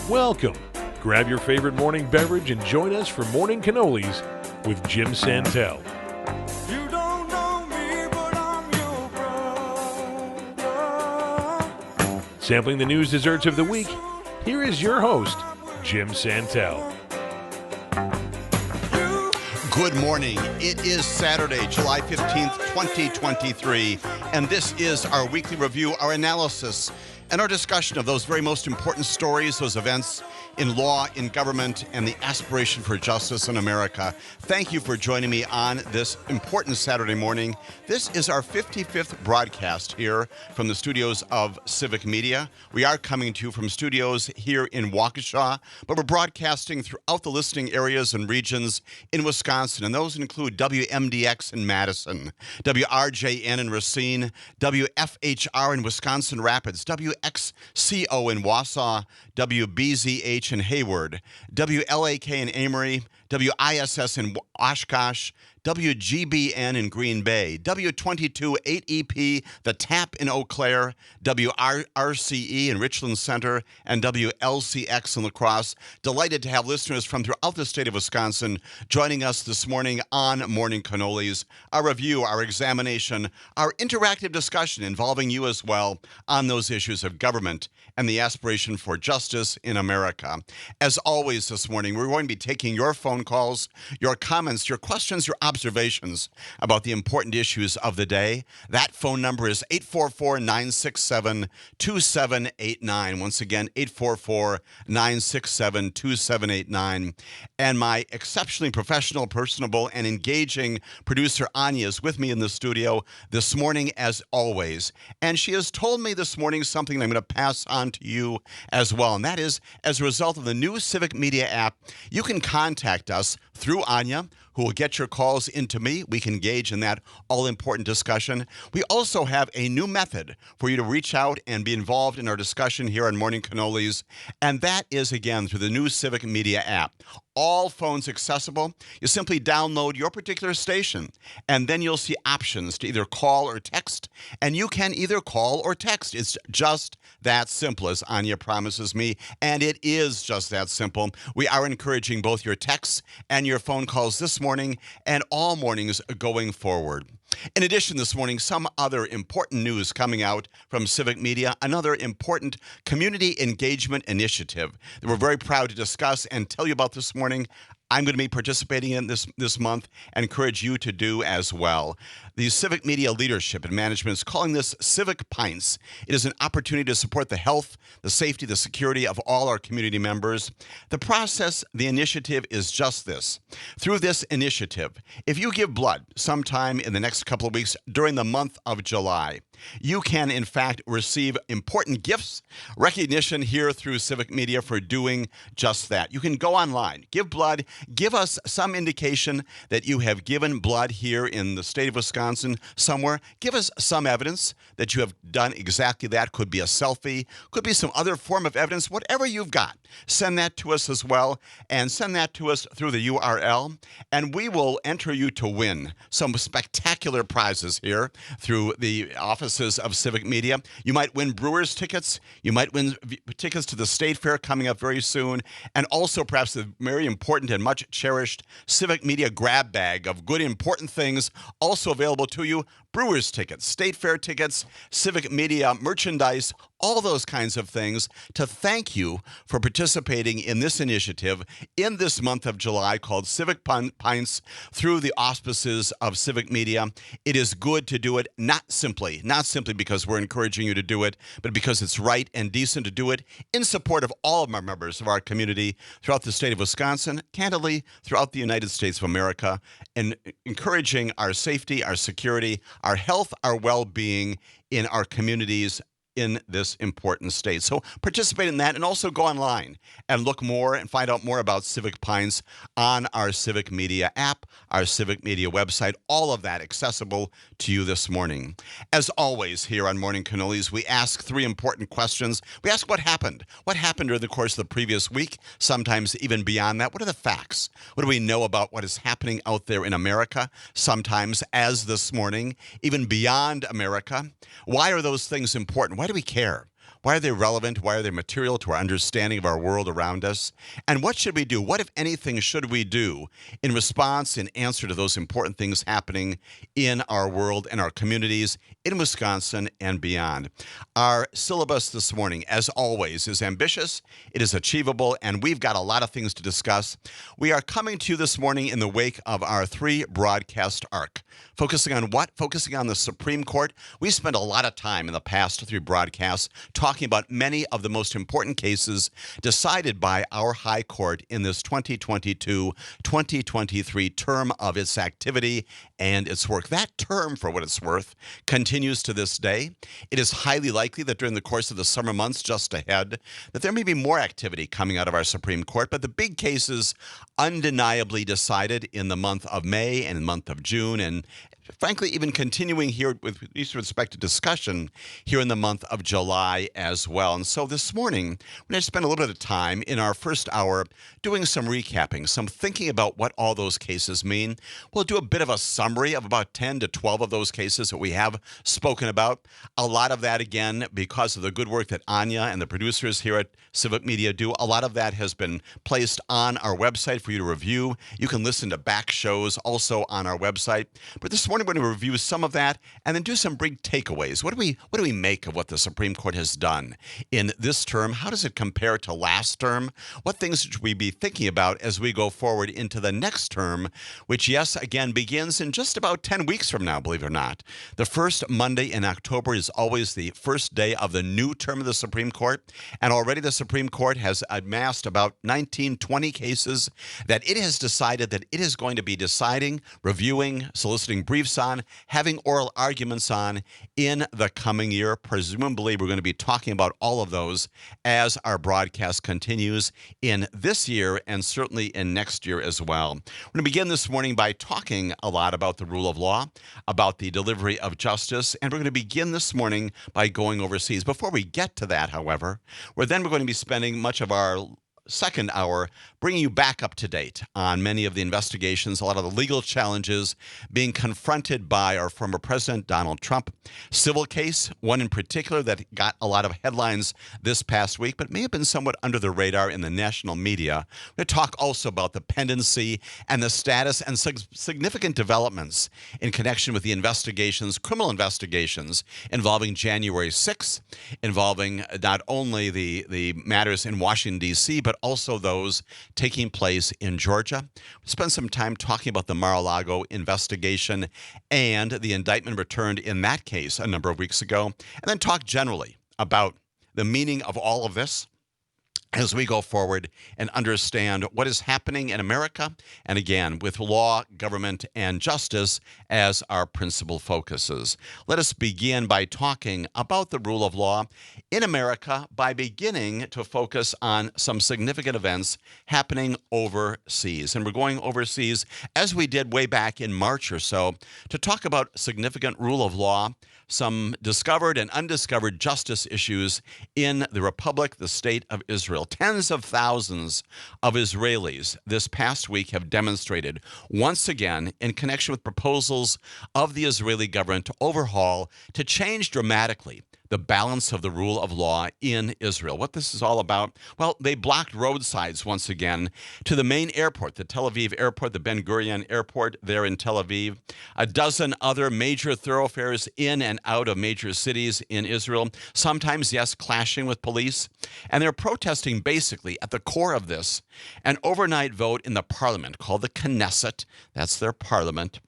Welcome. Grab your favorite morning beverage and join us for Morning Cannolis with Jim Santelle. You don't know me, but I'm your brother. Sampling the news desserts of the week, here is your host, Jim Santelle. Good morning. It is Saturday, July 15th, 2023, and this is our weekly review, our analysis, and our discussion of those very most important stories, those events in law, in government, and the aspiration for justice in America. Thank you for joining me on this important Saturday morning. This is our 55th broadcast here from the studios of Civic Media. We are coming to you from studios here in Waukesha, but we're broadcasting throughout the listening areas and regions in Wisconsin, and those include WMDX in Madison, WRJN in Racine, WFHR in Wisconsin Rapids, WXCO in Wausau, WBZH in Hayward, WLAK in Amory, WISS in Oshkosh, WGBN in Green Bay, W22 8EP, The Tap in Eau Claire, WRCE in Richland Center, and WLCX in La Crosse. Delighted to have listeners from throughout the state of Wisconsin joining us this morning on Morning Cannolis, our review, our examination, our interactive discussion involving you as well on those issues of government and the aspiration for justice in America. As always this morning, we're going to be taking your phone calls, your comments, your questions, your observations about the important issues of the day. That phone number is 844-967-2789. Once again, 844-967-2789. And my exceptionally professional, personable, and engaging producer, Anya, is with me in the studio this morning as always. And she has told me this morning something I'm going to pass on to you as well. And that is, as a result of the new Civic Media app, you can contact us through Anya, who will get your calls into me. We can engage in that all-important discussion. We also have a new method for you to reach out and be involved in our discussion here on Morning Cannolis, and that is, again, through the new Civic Media app. All phones accessible. You simply download your particular station, and then you'll see options to either call or text, and you can either call or text. It's just that simple, as Anya promises me, and it is just that simple. We are encouraging both your texts and your phone calls this morning and all mornings going forward. In addition, this morning, some other important news coming out from Civic Media, another important community engagement initiative that we're very proud to discuss and tell you about this morning. I'm going to be participating in this month and encourage you to do as well. The Civic Media leadership and management is calling this Civic Pints. It is an opportunity to support the health, the safety, the security of all our community members. The process, the initiative is just this. Through this initiative, if you give blood sometime in the next couple of weeks during the month of July, you can, in fact, receive important gifts, recognition here through Civic Media for doing just that. You can go online, give blood, give us some indication that you have given blood here in the state of Wisconsin somewhere. Give us some evidence that you have done exactly that. Could be a selfie, could be some other form of evidence, whatever you've got. Send that to us as well, and send that to us through the URL, and we will enter you to win some spectacular prizes here through the offices of Civic Media. You might win Brewers tickets. You might win tickets to the State Fair coming up very soon, and also perhaps the very important and much cherished Civic Media grab bag of good, important things also available to you. Brewers tickets, State Fair tickets, Civic Media merchandise, all those kinds of things to thank you for participating in this initiative in this month of July called Civic Pints through the auspices of Civic Media. It is good to do it, not simply because we're encouraging you to do it, but because it's right and decent to do it in support of all of our members of our community throughout the state of Wisconsin, candidly, throughout the United States of America, and encouraging our safety, our security, our health, our well-being in our communities in this important state. So participate in that, and also go online and look more and find out more about Civic Pints on our Civic Media app, our Civic Media website, all of that accessible to you this morning. As always here on Morning Cannolis, we ask three important questions. We ask what happened. What happened during the course of the previous week, sometimes even beyond that? What are the facts? What do we know about what is happening out there in America, sometimes as this morning, even beyond America? Why are those things important? Why do we care? Why are they relevant? Why are they material to our understanding of our world around us? And what should we do? What, if anything, should we do in response, in answer to those important things happening in our world and our communities in Wisconsin and beyond? Our syllabus this morning, as always, is ambitious, it is achievable, and we've got a lot of things to discuss. We are coming to you this morning in the wake of our 3-broadcast arc. Focusing on what? Focusing on the Supreme Court. We spent a lot of time in the past 3 broadcasts talking about many of the most important cases decided by our High Court in this 2022-2023 term of its activity and its work. That term, for what it's worth, continues to this day. It is highly likely that during the course of the summer months just ahead, that there may be more activity coming out of our Supreme Court, but the big cases undeniably decided in the month of May and in the month of June, and frankly, even continuing here with respect to discussion here in the month of July as well. And so this morning, we're going to spend a little bit of time in our first hour doing some recapping, some thinking about what all those cases mean. We'll do a bit of a summary of about 10 to 12 of those cases that we have spoken about. A lot of that, again, because of the good work that Anya and the producers here at Civic Media do, a lot of that has been placed on our website for you to review. You can listen to back shows also on our website. But this morning, we're going to review some of that and then do some big takeaways. What do we make of what the Supreme Court has done in this term? How does it compare to last term? What things should we be thinking about as we go forward into the next term, which, yes, again, begins in just about 10 weeks from now, believe it or not. The first Monday in October is always the first day of the new term of the Supreme Court, and already the Supreme Court has amassed about 19, 20 cases that it has decided that it is going to be deciding, reviewing, soliciting briefs on, having oral arguments on in the coming year. Presumably, we're going to be talking about all of those as our broadcast continues in this year and certainly in next year as well. We're going to begin this morning by talking a lot about the rule of law, about the delivery of justice, and we're going to begin this morning by going overseas. Before we get to that, however, we're going to be spending much of our second hour bringing you back up to date on many of the investigations, a lot of the legal challenges being confronted by our former president, Donald Trump. Civil case, one in particular that got a lot of headlines this past week, but may have been somewhat under the radar in the national media. We're going to talk also about the pendency and the status and significant developments in connection with the investigations, criminal investigations involving January 6th, involving not only the matters in Washington, D.C., but also those taking place in Georgia. We'll spend some time talking about the Mar-a-Lago investigation and the indictment returned in that case a number of weeks ago, and then talk generally about the meaning of all of this as we go forward and understand what is happening in America, and again, with law, government, and justice as our principal focuses. Let us begin by talking about the rule of law in America by beginning to focus on some significant events happening overseas. And we're going overseas, as we did way back in March or so, to talk about significant rule of law, some discovered and undiscovered justice issues in the Republic, the State of Israel. Tens of thousands of Israelis this past week have demonstrated once again in connection with proposals of the Israeli government to overhaul, to change dramatically the balance of the rule of law in Israel. What this is all about? Well, they blocked roadsides once again to the main airport, the Tel Aviv airport, the Ben Gurion airport there in Tel Aviv, a dozen other major thoroughfares in and out of major cities in Israel, sometimes, yes, clashing with police. And they're protesting basically at the core of this, an overnight vote in the parliament called the Knesset, that's their parliament,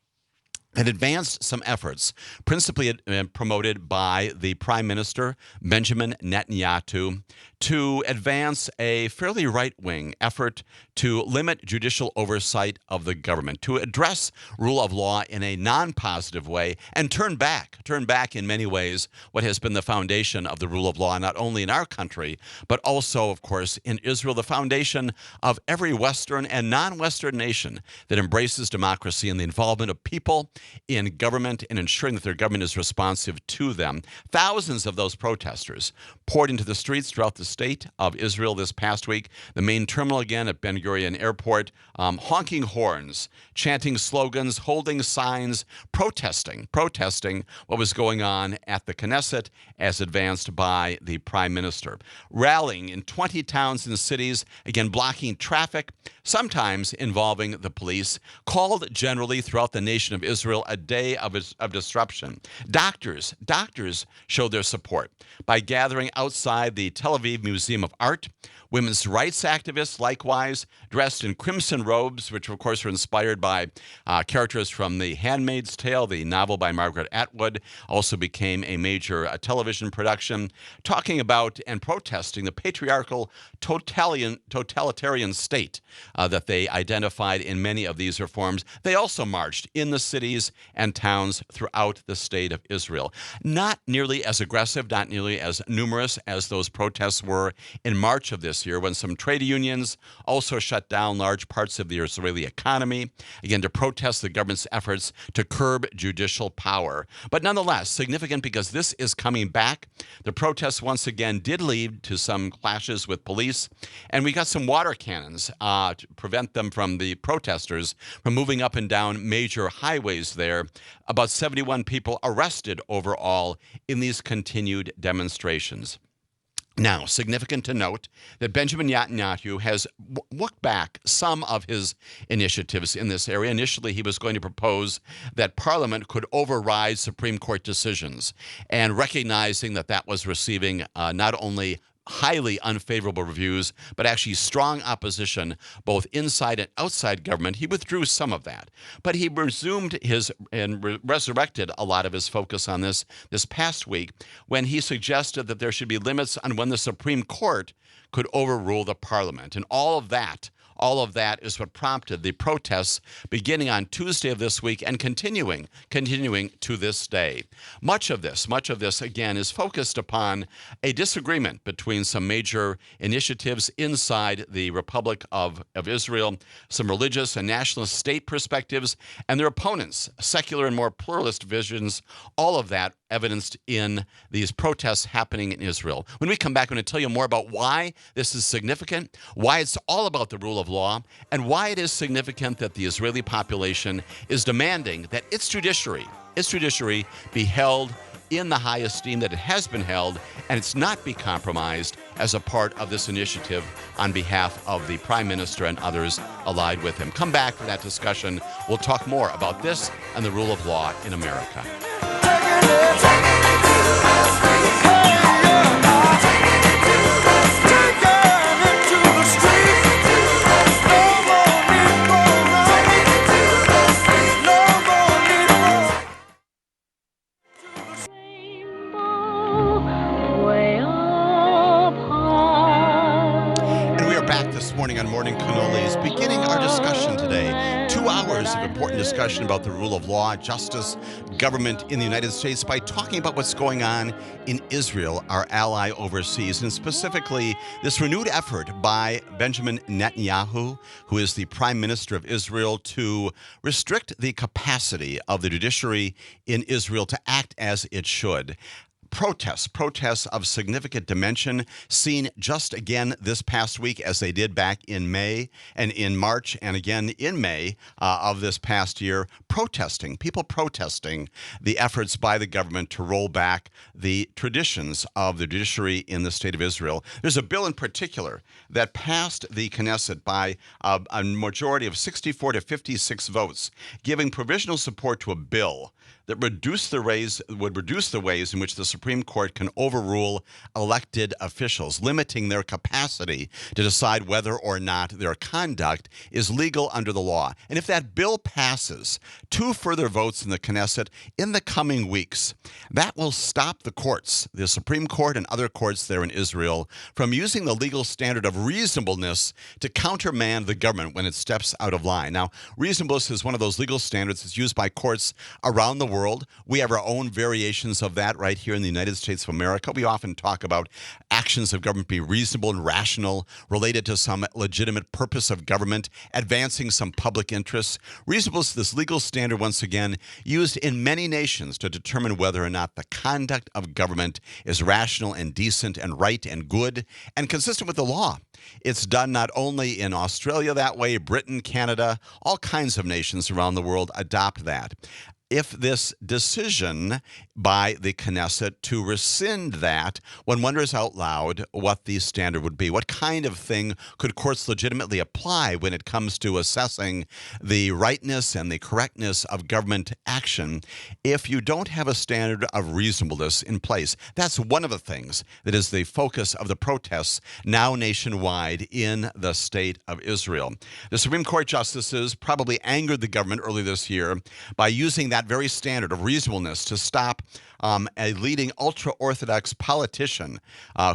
that advanced some efforts, principally promoted by the Prime Minister, Benjamin Netanyahu, to advance a fairly right-wing effort to limit judicial oversight of the government, to address rule of law in a non-positive way, and turn back in many ways what has been the foundation of the rule of law, not only in our country, but also, of course, in Israel, the foundation of every Western and non-Western nation that embraces democracy and the involvement of people in government and ensuring that their government is responsive to them. Thousands of those protesters poured into the streets throughout the state of Israel this past week. The main terminal again at Ben Gurion Airport, honking horns, chanting slogans, holding signs, protesting what was going on at the Knesset as advanced by the Prime Minister. Rallying in 20 towns and cities, again blocking traffic, sometimes involving the police, called generally throughout the nation of Israel a day of disruption. Doctors showed their support by gathering outside the Tel Aviv Museum of Art. Women's rights activists, likewise, dressed in crimson robes, which of course were inspired by characters from The Handmaid's Tale, the novel by Margaret Atwood, also became a major television production, talking about and protesting the patriarchal totalitarian state that they identified in many of these reforms. They also marched in the cities and towns throughout the state of Israel. Not nearly as aggressive, not nearly as numerous as those protests were in March of this year, when some trade unions also shut down large parts of the Israeli economy, again, to protest the government's efforts to curb judicial power. But nonetheless, significant because this is coming back. The protests once again did lead to some clashes with police, and we got some water cannons to prevent them from the protesters from moving up and down major highways there. About 71 people arrested overall in these continued demonstrations. Now, significant to note that Benjamin Netanyahu has looked back some of his initiatives in this area. Initially, he was going to propose that Parliament could override Supreme Court decisions, and recognizing that that was receiving not only highly unfavorable reviews, but actually strong opposition both inside and outside government, he withdrew some of that. But he resumed resurrected a lot of his focus on this past week when he suggested that there should be limits on when the Supreme Court could overrule the Parliament. And all of that is what prompted the protests beginning on Tuesday of this week and continuing to this day. Much of this, again, is focused upon a disagreement between some major initiatives inside the Republic of Israel, some religious and nationalist state perspectives, and their opponents, secular and more pluralist visions, all of that evidenced in these protests happening in Israel. When we come back, I'm going to tell you more about why this is significant, why it's all about the rule of law, and why it is significant that the Israeli population is demanding that its judiciary be held in the high esteem that it has been held, and it's not be compromised as a part of this initiative on behalf of the Prime Minister and others allied with him. Come back for that discussion. We'll talk more about this and the rule of law in America. Morning on Morning Cannolis, beginning our discussion today. 2 hours of important discussion about the rule of law, justice, government in the United States by talking about what's going on in Israel, our ally overseas, and specifically this renewed effort by Benjamin Netanyahu, who is the Prime Minister of Israel, to restrict the capacity of the judiciary in Israel to act as it should. Protests of significant dimension seen just again this past week as they did back in May and in March and again in May of this past year, people protesting the efforts by the government to roll back the traditions of the judiciary in the state of Israel. There's a bill in particular that passed the Knesset by a majority of 64 to 56 votes, giving provisional support to a bill that would reduce the ways in which the Supreme Court can overrule elected officials, limiting their capacity to decide whether or not their conduct is legal under the law. And if that bill passes, 2 further votes in the Knesset in the coming weeks, that will stop the courts, the Supreme Court and other courts there in Israel, from using the legal standard of reasonableness to countermand the government when it steps out of line. Now, reasonableness is one of those legal standards that's used by courts around the world. We have our own variations of that right here in the United States of America. We often talk about actions of government be reasonable and rational, related to some legitimate purpose of government, advancing some public interests. Reasonableness is this legal standard, once again, used in many nations to determine whether or not the conduct of government is rational and decent and right and good and consistent with the law. It's done not only in Australia that way, Britain, Canada, all kinds of nations around the world adopt that. If this decision by the Knesset to rescind that, one wonders out loud what the standard would be. What kind of thing could courts legitimately apply when it comes to assessing the rightness and the correctness of government action if you don't have a standard of reasonableness in place? That's one of the things that is the focus of the protests now nationwide in the state of Israel. The Supreme Court justices probably angered the government early this year by using that very standard of reasonableness to stop a leading ultra-Orthodox politician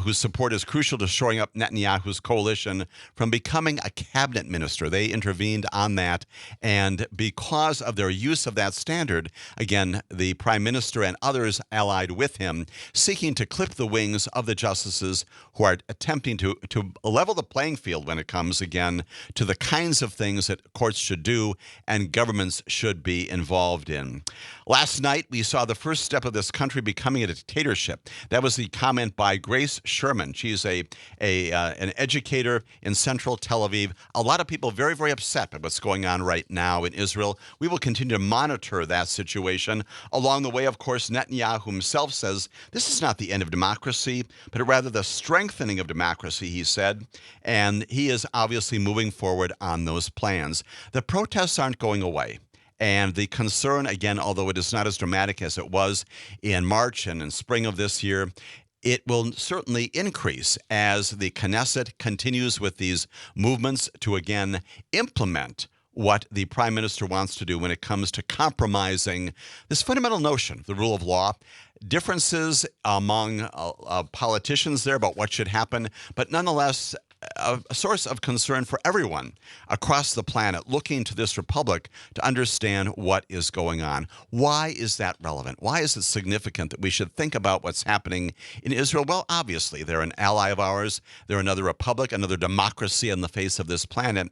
whose support is crucial to shoring up Netanyahu's coalition from becoming a cabinet minister. They intervened on that, and because of their use of that standard, again, the prime minister and others allied with him, seeking to clip the wings of the justices who are attempting to level the playing field when it comes, again, to the kinds of things that courts should do and governments should be involved in. Last night, we saw the first step of this country becoming a dictatorship. That was the comment by Grace Sherman. She's an educator in central Tel Aviv. A lot of people very, very upset by what's going on right now in Israel. We will continue to monitor that situation. Along the way, of course, Netanyahu himself says this is not the end of democracy, but rather the strengthening of democracy, he said. And he is obviously moving forward on those plans. The protests aren't going away. And the concern, again, although it is not as dramatic as it was in March and in spring of this year, it will certainly increase as the Knesset continues with these movements to, again, implement what the prime minister wants to do when it comes to compromising this fundamental notion, the rule of law. Differences among politicians there about what should happen, but nonetheless, a source of concern for everyone across the planet looking to this republic to understand what is going on. Why is that relevant? Why is it significant that we should think about what's happening in Israel? Well, obviously, they're an ally of ours. They're another republic, another democracy on the face of this planet.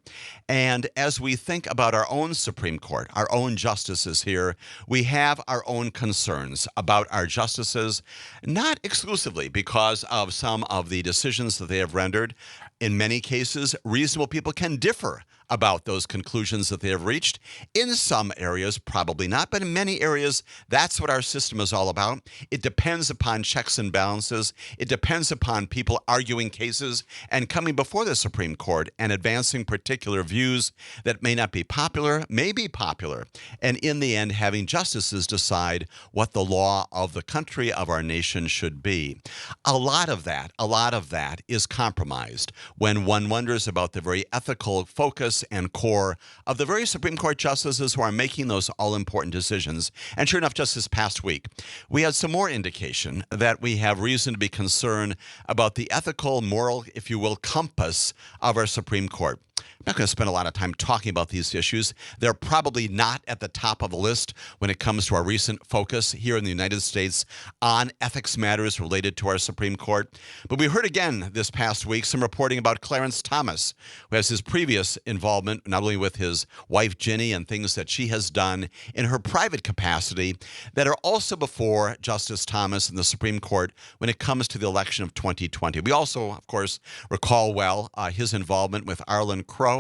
And as we think about our own Supreme Court, our own justices here, we have our own concerns about our justices, not exclusively because of some of the decisions that they have rendered. In many cases, reasonable people can differ about those conclusions that they have reached. In some areas, probably not, but in many areas, that's what our system is all about. It depends upon checks and balances. It depends upon people arguing cases and coming before the Supreme Court and advancing particular views that may not be popular, may be popular, and in the end, having justices decide what the law of the country, of our nation should be. A lot of that is compromised when one wonders about the very ethical focus and core of the very Supreme Court justices who are making those all-important decisions. And sure enough, just this past week, we had some more indication that we have reason to be concerned about the ethical, moral, if you will, compass of our Supreme Court. I'm not going to spend a lot of time talking about these issues. They're probably not at the top of the list when it comes to our recent focus here in the United States on ethics matters related to our Supreme Court. But we heard again this past week some reporting about Clarence Thomas, who has his previous involvement not only with his wife Ginny and things that she has done in her private capacity that are also before Justice Thomas in the Supreme Court when it comes to the election of 2020. We also, of course, recall well his involvement with Arlen Crow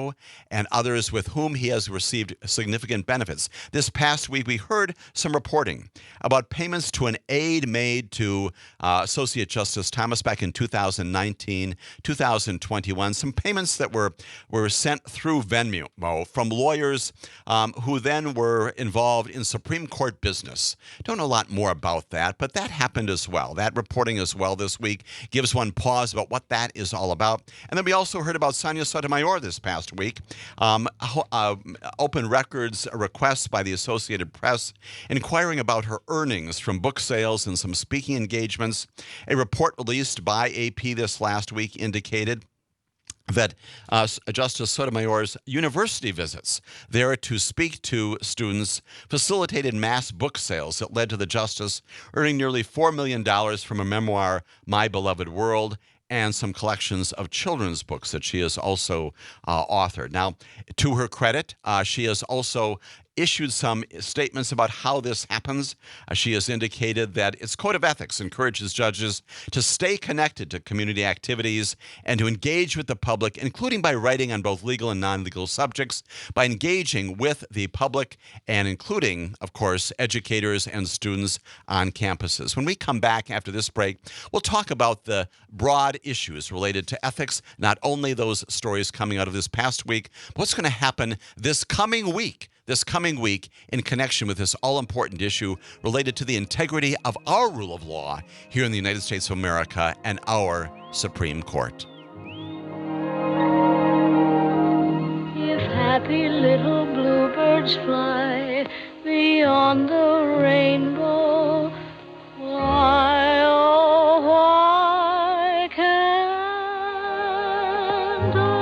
and others with whom he has received significant benefits. This past week, we heard some reporting about payments to an aide made to Associate Justice Thomas back in 2019, 2021, some payments that were sent through Venmo from lawyers who then were involved in Supreme Court business. Don't know a lot more about that, but that happened as well. That reporting as well this week gives one pause about what that is all about. And then we also heard about Sonia Sotomayor this past week, open records requests by the Associated Press inquiring about her earnings from book sales and some speaking engagements. A report released by AP this last week indicated that Justice Sotomayor's university visits there to speak to students facilitated mass book sales that led to the justice earning nearly $4 million from a memoir, My Beloved World, and some collections of children's books that she has also authored. Now, to her credit, she has also issued some statements about how this happens. She has indicated that its code of ethics encourages judges to stay connected to community activities and to engage with the public, including by writing on both legal and non-legal subjects, by engaging with the public and including, of course, educators and students on campuses. When we come back after this break, we'll talk about the broad issues related to ethics, not only those stories coming out of this past week, but what's going to happen this coming week in connection with this all-important issue related to the integrity of our rule of law here in the United States of America and our Supreme Court. If happy little bluebirds fly beyond the rainbow, why, oh, why can't I?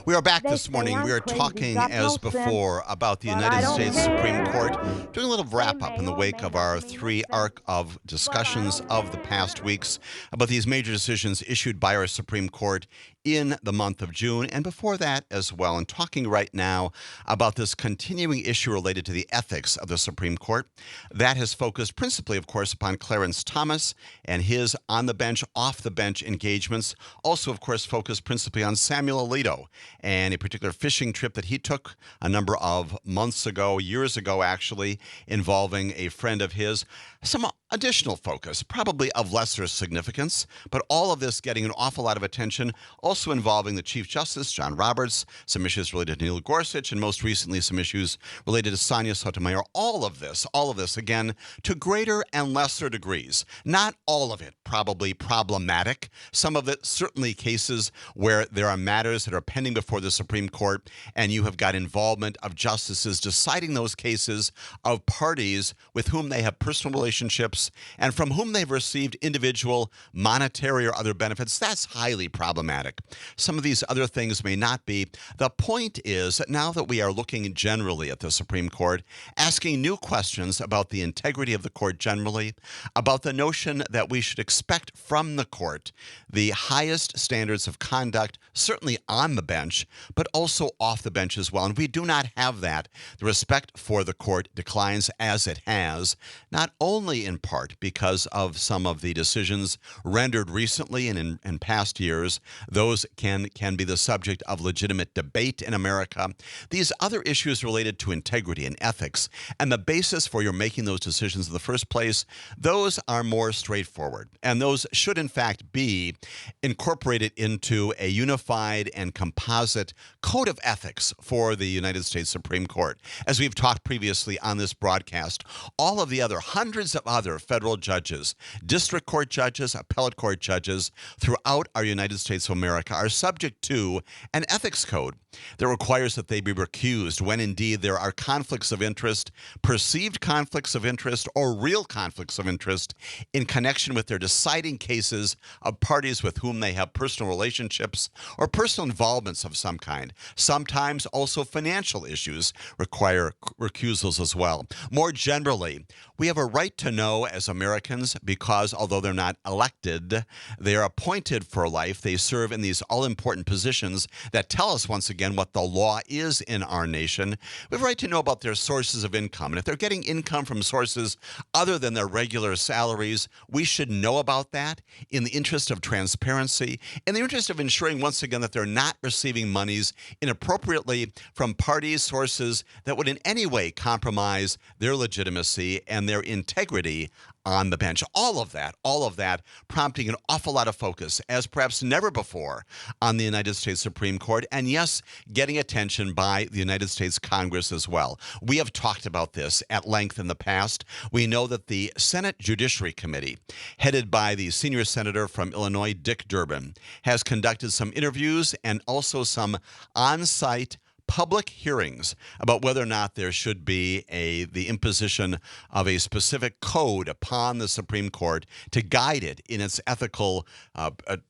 We are back They this say morning. I'm We are crazy, talking, got as no before, about the but I United don't States care. Supreme Court, doing a little wrap-up in the may or wake may of not our mean three sense, arc of discussions of the past weeks about these major decisions issued by our Supreme Court in the month of June, and before that as well, and talking right now about this continuing issue related to the ethics of the Supreme Court. That has focused principally, of course, upon Clarence Thomas and his on-the-bench, off-the-bench engagements. Also, of course, focused principally on Samuel Alito and a particular fishing trip that he took a number of months ago, years ago actually, involving a friend of his. Some additional focus, probably of lesser significance, but all of this getting an awful lot of attention, also involving the Chief Justice, John Roberts, some issues related to Neil Gorsuch, and most recently some issues related to Sonia Sotomayor. All of this, again, to greater and lesser degrees. Not all of it probably problematic. Some of it certainly cases where there are matters that are pending before the Supreme Court, and you have got involvement of justices deciding those cases of parties with whom they have personal relationships and from whom they've received individual monetary or other benefits. That's highly problematic. Some of these other things may not be. The point is that now that we are looking generally at the Supreme Court, asking new questions about the integrity of the court generally, about the notion that we should expect from the court the highest standards of conduct, certainly on the bench, but also off the bench as well. And we do not have that. The respect for the court declines as it has, not only in part because of some of the decisions rendered recently and in past years. Those can be the subject of legitimate debate in America. These other issues related to integrity and ethics and the basis for your making those decisions in the first place, those are more straightforward. And those should, in fact, be incorporated into a unified and composite code of ethics for the United States Supreme Court. As we've talked previously on this broadcast, all of the other hundreds of other federal judges, district court judges, appellate court judges throughout our United States of America are subject to an ethics code that requires that they be recused when indeed there are conflicts of interest, perceived conflicts of interest, or real conflicts of interest in connection with their deciding cases of parties with whom they have personal relationships or personal involvements of some kind. Sometimes also financial issues require recusals as well. More generally, we have a right to know as Americans because although they're not elected, they are appointed for life. They serve in these all-important positions that tell us once again what the law is in our nation. We have a right to know about their sources of income. And if they're getting income from sources other than their regular salaries, we should know about that in the interest of transparency, in the interest of ensuring once again that they're not receiving monies inappropriately from parties, sources that would in any way compromise their legitimacy and their integrity on the bench. All of that prompting an awful lot of focus, as perhaps never before, on the United States Supreme Court, and yes, getting attention by the United States Congress as well. We have talked about this at length in the past. We know that the Senate Judiciary Committee, headed by the senior senator from Illinois, Dick Durbin, has conducted some interviews and also some on-site public hearings about whether or not there should be the imposition of a specific code upon the Supreme Court to guide it in its ethical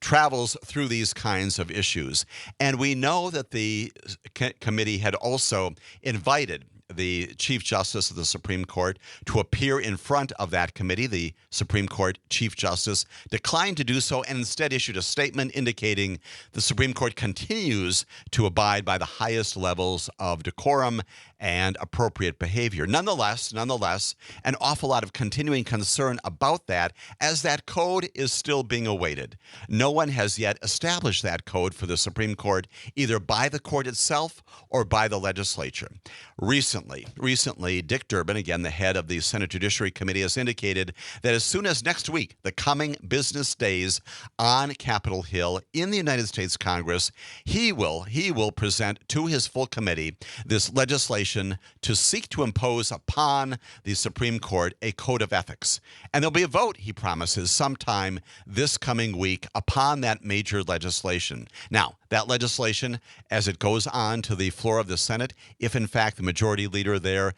travels through these kinds of issues. And we know that the committee had also invited the Chief Justice of the Supreme Court to appear in front of that committee. The Supreme Court Chief Justice declined to do so and instead issued a statement indicating the Supreme Court continues to abide by the highest levels of decorum and appropriate behavior. Nonetheless, an awful lot of continuing concern about that, as that code is still being awaited. No one has yet established that code for the Supreme Court, either by the court itself or by the legislature. Recently, Dick Durbin, again the head of the Senate Judiciary Committee, has indicated that as soon as next week, the coming business days on Capitol Hill in the United States Congress, he will present to his full committee this legislation to seek to impose upon the Supreme Court a code of ethics. And there'll be a vote, he promises, sometime this coming week upon that major legislation. Now, that legislation, as it goes on to the floor of the Senate, if in fact the majority leader there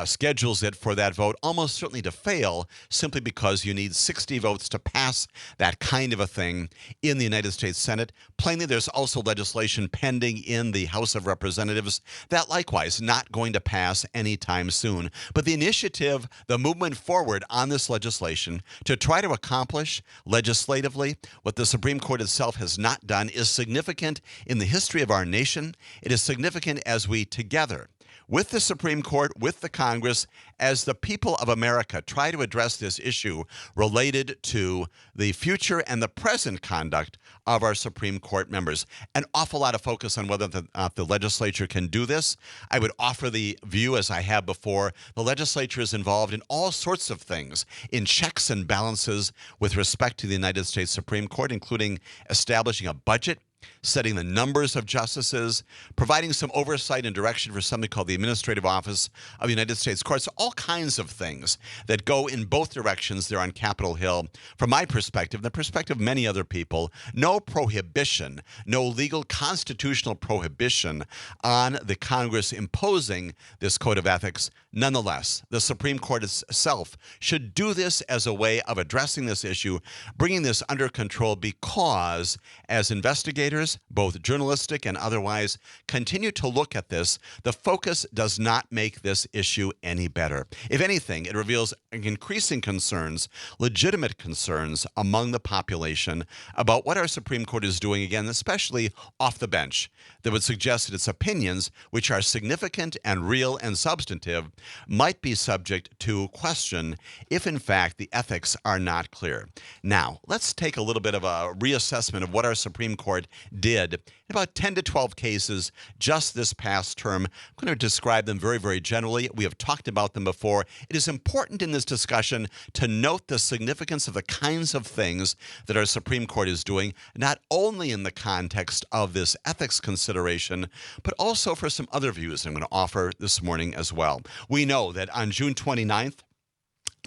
schedules it for that vote, almost certainly to fail, simply because you need 60 votes to pass that kind of a thing in the United States Senate. Plainly, there's also legislation pending in the House of Representatives that likewise not going to pass anytime soon. But the initiative, the movement forward on this legislation to try to accomplish legislatively what the Supreme Court itself has not done is significant in the history of our nation. It is significant as we together, with the Supreme Court, with the Congress, as the people of America try to address this issue related to the future and the present conduct of our Supreme Court members. An awful lot of focus on whether the legislature can do this. I would offer the view, as I have before, the legislature is involved in all sorts of things, in checks and balances with respect to the United States Supreme Court, including establishing a budget, setting the numbers of justices, providing some oversight and direction for something called the Administrative Office of the United States Courts, all kinds of things that go in both directions there on Capitol Hill. From my perspective, the perspective of many other people, no prohibition, no legal constitutional prohibition on the Congress imposing this code of ethics. Nonetheless, the Supreme Court itself should do this as a way of addressing this issue, bringing this under control, because as investigators, both journalistic and otherwise, continue to look at this, the focus does not make this issue any better. If anything, it reveals increasing concerns, legitimate concerns among the population about what our Supreme Court is doing, again, especially off the bench, that would suggest that its opinions, which are significant and real and substantive, might be subject to question if, in fact, the ethics are not clear. Now, let's take a little bit of a reassessment of what our Supreme Court did in about 10 to 12 cases just this past term. I'm going to describe them very, very generally. We have talked about them before. It is important in this discussion to note the significance of the kinds of things that our Supreme Court is doing, not only in the context of this ethics consideration, but also for some other views I'm going to offer this morning as well. We know that on June 29th,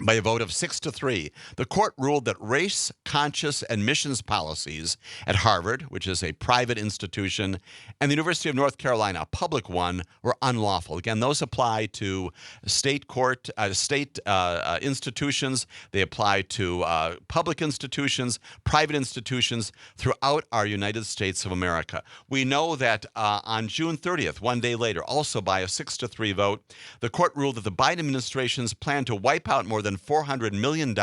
by a vote of 6-3, the court ruled that race-conscious admissions policies at Harvard, which is a private institution, and the University of North Carolina, a public one, were unlawful. Again, those apply to state institutions. They apply to public institutions, private institutions throughout our United States of America. We know that on June 30th, one day later, also by a 6-3 vote, the court ruled that the Biden administration's plan to wipe out more than $400 million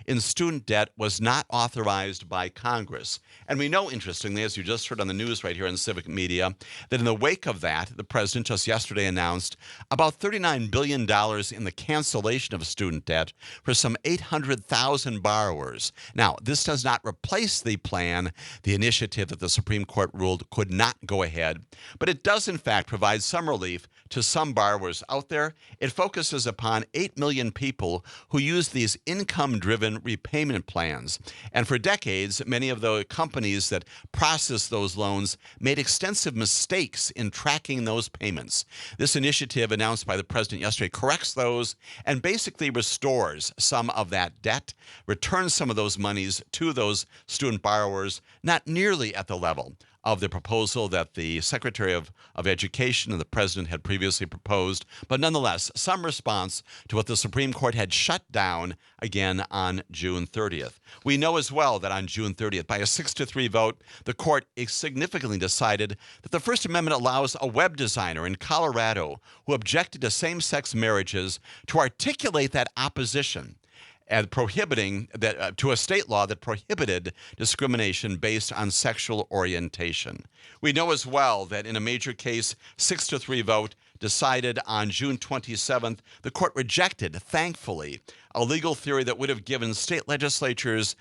in student debt was not authorized by Congress. And we know, interestingly, as you just heard on the news right here in Civic Media, that in the wake of that, the president just yesterday announced about $39 billion in the cancellation of student debt for some 800,000 borrowers. Now, this does not replace the plan, the initiative that the Supreme Court ruled could not go ahead, but it does, in fact, provide some relief to some borrowers out there. It focuses upon 8 million people who use these income-driven repayment plans. And for decades, many of the companies that process those loans made extensive mistakes in tracking those payments. This initiative announced by the president yesterday corrects those and basically restores some of that debt, returns some of those monies to those student borrowers, not nearly at the level of the proposal that the Secretary of Education and the President had previously proposed, but nonetheless, some response to what the Supreme Court had shut down again on June 30th. We know as well that on June 30th, by a 6-3 vote, the court significantly decided that the First Amendment allows a web designer in Colorado who objected to same-sex marriages to articulate that opposition and prohibiting that to a state law that prohibited discrimination based on sexual orientation. We know as well that in a major case, 6-3 vote decided on June 27th, the court rejected, thankfully, a legal theory that would have given state legislatures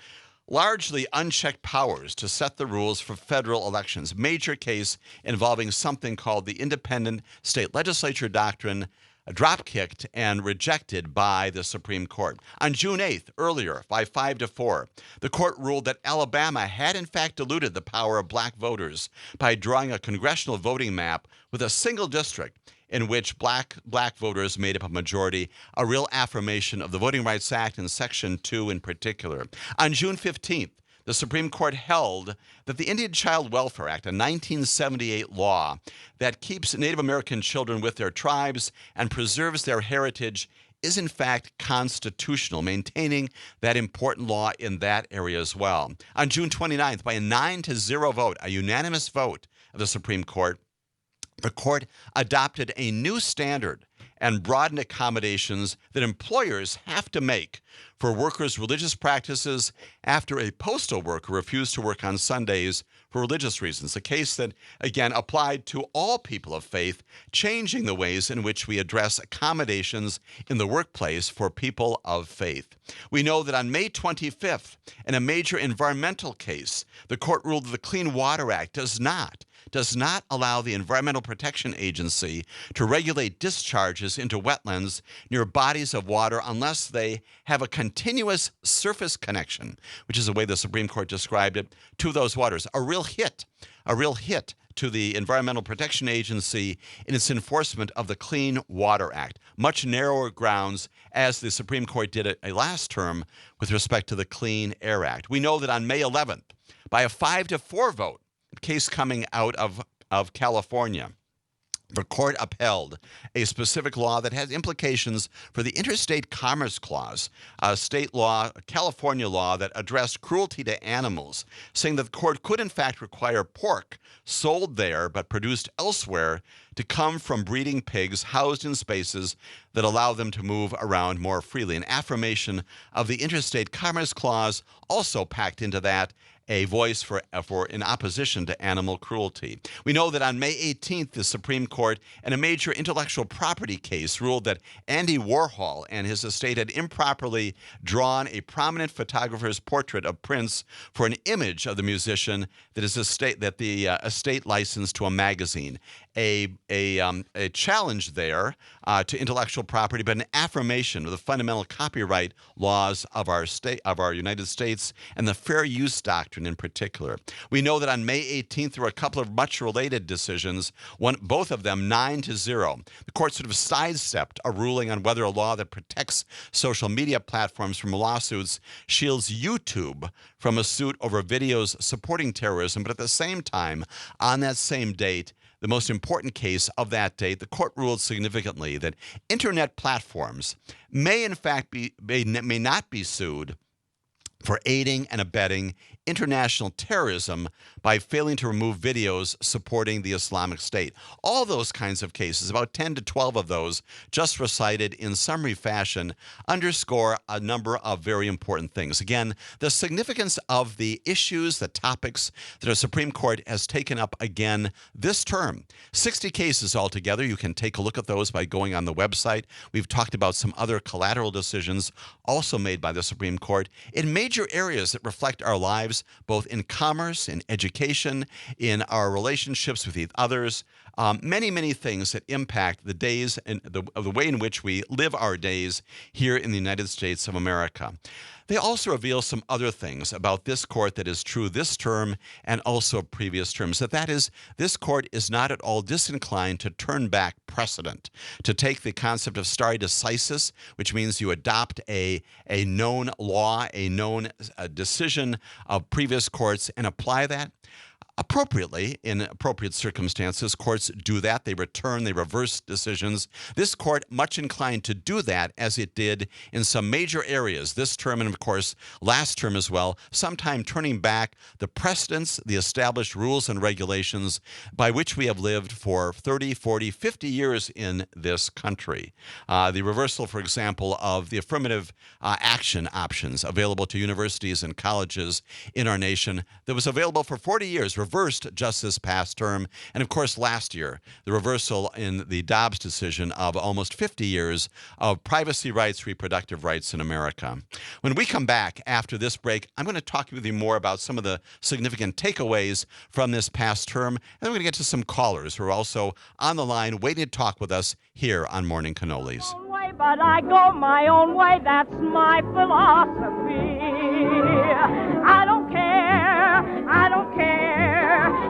largely unchecked powers to set the rules for federal elections. Major case involving something called the independent state legislature doctrine, drop-kicked and rejected by the Supreme Court. On June 8th, earlier, by 5-4, the court ruled that Alabama had in fact diluted the power of black voters by drawing a congressional voting map with a single district in which black voters made up a majority, a real affirmation of the Voting Rights Act and Section 2 in particular. On June 15th, the Supreme Court held that the Indian Child Welfare Act, a 1978 law that keeps Native American children with their tribes and preserves their heritage, is in fact constitutional, maintaining that important law in that area as well. On June 29th, by a 9-0 vote, a unanimous vote of the Supreme Court, the court adopted a new standard and broadened accommodations that employers have to make for workers' religious practices after a postal worker refused to work on Sundays for religious reasons. A case that, again, applied to all people of faith, changing the ways in which we address accommodations in the workplace for people of faith. We know that on May 25th, in a major environmental case, the court ruled that the Clean Water Act does not allow the Environmental Protection Agency to regulate discharges into wetlands near bodies of water unless they have a continuous surface connection, which is the way the Supreme Court described it, to those waters. A real hit to the Environmental Protection Agency in its enforcement of the Clean Water Act. Much narrower grounds, as the Supreme Court did a last term with respect to the Clean Air Act. We know that on May 11th, by a 5-4 vote, case coming out of California, the court upheld a specific law that has implications for the Interstate Commerce Clause, a state law, a California law that addressed cruelty to animals, saying that the court could in fact require pork sold there but produced elsewhere to come from breeding pigs housed in spaces that allow them to move around more freely. An affirmation of the Interstate Commerce Clause also packed into that a voice for in opposition to animal cruelty. We know that on May 18th, the Supreme Court, in a major intellectual property case, ruled that Andy Warhol and his estate had improperly drawn a prominent photographer's portrait of Prince for an image of the musician that the estate licensed to a magazine. A challenge there to intellectual property, but an affirmation of the fundamental copyright laws of our United States and the fair use doctrine in particular. We know that on May 18th there were a couple of much related decisions. Both of them 9-0. The court sort of sidestepped a ruling on whether a law that protects social media platforms from lawsuits shields YouTube from a suit over videos supporting terrorism. But at the same time, on that same date, the most important case of that date, the court ruled significantly that internet platforms may in fact may not be sued for aiding and abetting international terrorism by failing to remove videos supporting the Islamic State. All those kinds of cases, about 10 to 12 of those, just recited in summary fashion, underscore a number of very important things. Again, the significance of the issues, the topics that our Supreme Court has taken up again this term. 60 cases altogether. You can take a look at those by going on the website. We've talked about some other collateral decisions also made by the Supreme Court in major areas that reflect our lives, both in commerce, in education, in our relationships with others, many, many things that impact the days and the way in which we live our days here in the United States of America. They also reveal some other things about this court that is true this term and also previous terms. That is, this court is not at all disinclined to turn back precedent, to take the concept of stare decisis, which means you adopt a known law, a known decision of previous courts and apply that. Appropriately, in appropriate circumstances, courts do that. They reverse decisions. This court much inclined to do that, as it did in some major areas this term and, of course, last term as well, sometime turning back the precedents, the established rules and regulations by which we have lived for 30, 40, 50 years in this country. The reversal, for example, of the affirmative action options available to universities and colleges in our nation that was available for 40 years, reversed just this past term. And of course, last year, the reversal in the Dobbs decision of almost 50 years of privacy rights, reproductive rights in America. When we come back after this break, I'm going to talk with you more about some of the significant takeaways from this past term. And then we're going to get to some callers who are also on the line waiting to talk with us here on Morning Cannolis. But I go my own way, that's my philosophy. I don't care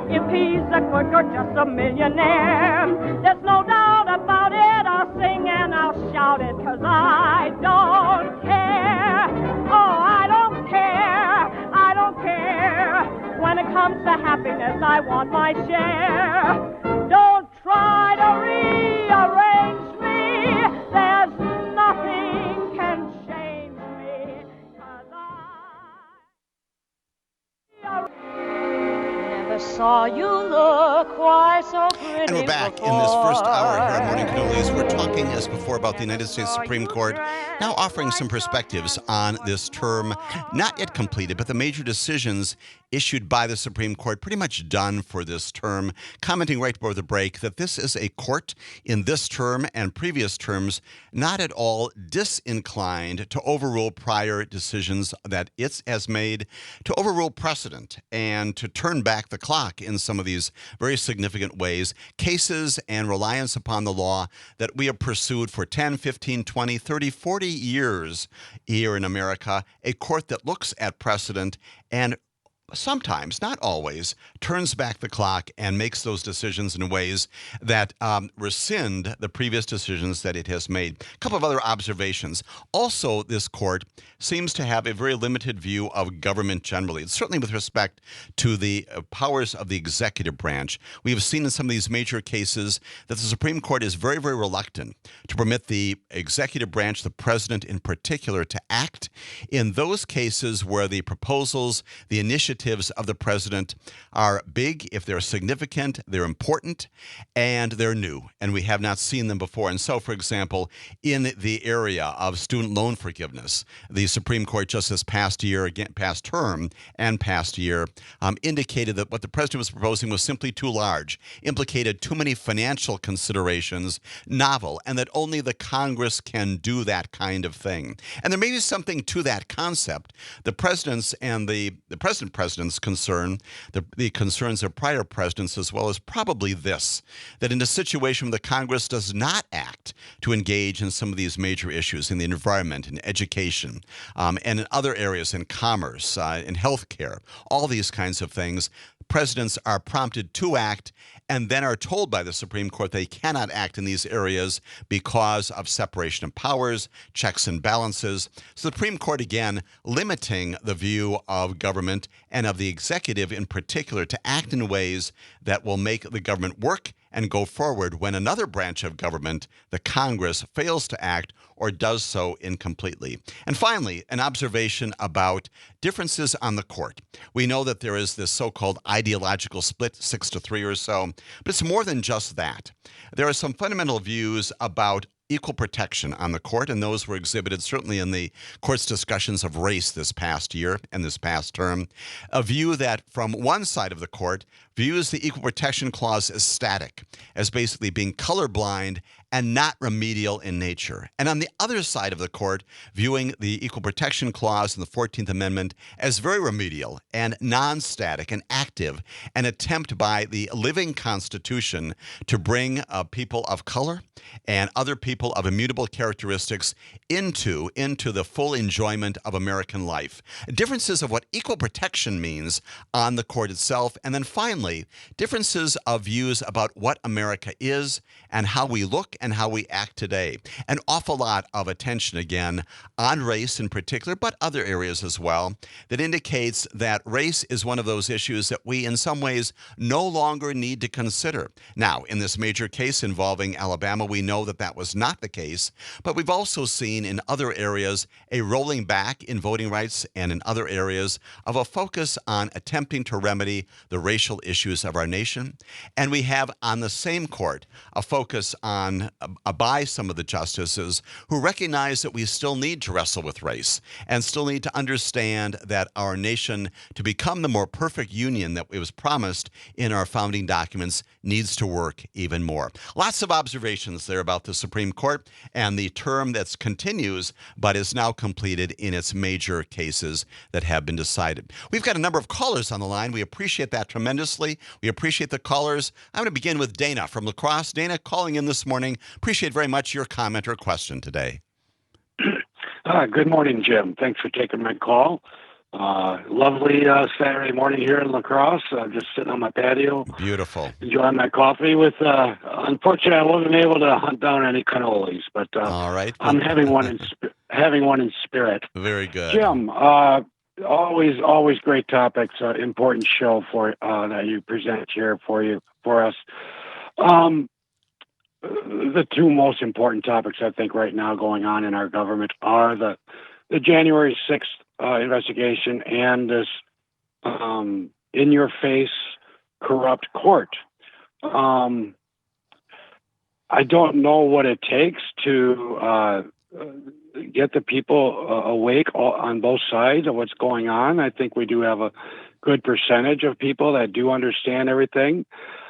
if he's a crook or just a millionaire. There's no doubt about it, I'll sing and I'll shout it, 'cause I don't care. Oh, I don't care. When it comes to happiness, I want my share. Don't try to rearrange me. There's nothing can change me, 'cause I never saw you look quite so pretty. And we're back in this first hour here at Morning Cannolis. We're talking, as before, about the United States Supreme Court, now offering some perspectives on this term, not yet completed, but the major decisions issued by the Supreme Court, pretty much done for this term, commenting right before the break that this is a court in this term and previous terms not at all disinclined to overrule prior decisions that it has made, to overrule precedent, and to turn back the clock in some of these very significant ways, cases and reliance upon the law that we have pursued for 10, 15, 20, 30, 40 years here in America, a court that looks at precedent and sometimes, not always, turns back the clock and makes those decisions in ways that rescind the previous decisions that it has made. A couple of other observations. Also, this court seems to have a very limited view of government generally, certainly with respect to the powers of the executive branch. We have seen in some of these major cases that the Supreme Court is very, very reluctant to permit the executive branch, the president in particular, to act in those cases where the proposals, the initiatives of the president are big, if they're significant, they're important, and they're new, and we have not seen them before. And so, for example, in the area of student loan forgiveness, the Supreme Court just this past year, again, past term and past year, indicated that what the president was proposing was simply too large, implicated too many financial considerations, novel, and that only the Congress can do that kind of thing. And there may be something to that concept. The president's and the president's concern, the concerns of prior presidents, as well as probably this, that in a situation where the Congress does not act to engage in some of these major issues in the environment, in education, and in other areas, in commerce, in healthcare, all these kinds of things, presidents are prompted to act and then are told by the Supreme Court they cannot act in these areas because of separation of powers, checks and balances. So the Supreme Court, again, limiting the view of government and of the executive in particular to act in ways that will make the government work and go forward when another branch of government, the Congress, fails to act or does so incompletely. And finally, an observation about differences on the court. We know that there is this so-called ideological split, 6-3 or so, but it's more than just that. There are some fundamental views about equal protection on the court, and those were exhibited certainly in the court's discussions of race this past year and this past term. A view that from one side of the court views the Equal Protection Clause as static, as basically being colorblind and not remedial in nature. And on the other side of the court, viewing the Equal Protection Clause in the 14th Amendment as very remedial and non-static and active, an attempt by the living Constitution to bring people of color and other people of immutable characteristics into the full enjoyment of American life. Differences of what equal protection means on the court itself, and then finally, differences of views about what America is and how we look and how we act today. An awful lot of attention, again, on race in particular, but other areas as well, that indicates that race is one of those issues that we, in some ways, no longer need to consider. Now, in this major case involving Alabama, we know that that was not the case, but we've also seen in other areas a rolling back in voting rights and in other areas of a focus on attempting to remedy the racial issues of our nation. And we have on the same court a focus on by some of the justices who recognize that we still need to wrestle with race and still need to understand that our nation, to become the more perfect union that it was promised in our founding documents, needs to work even more. Lots of observations there about the Supreme Court and the term that continues but is now completed in its major cases that have been decided. We've got a number of callers on the line. We appreciate that tremendously. We appreciate the callers. I'm going to begin with Dana from La Crosse. Dana, calling in this morning. Appreciate very much your comment or question today. Good morning, Jim. Thanks for taking my call. Lovely Saturday morning here in La Crosse. Just sitting on my patio. Beautiful. Enjoying my coffee with, unfortunately, I wasn't able to hunt down any cannolis, but All right. I'm having one in spirit. Very good. Jim, always great topics, important show for that you present here for us. The two most important topics I think right now going on in our government are the January 6th investigation and this in-your-face corrupt court. I don't know what it takes to get the people awake on both sides of what's going on. I think we do have a good percentage of people that do understand everything.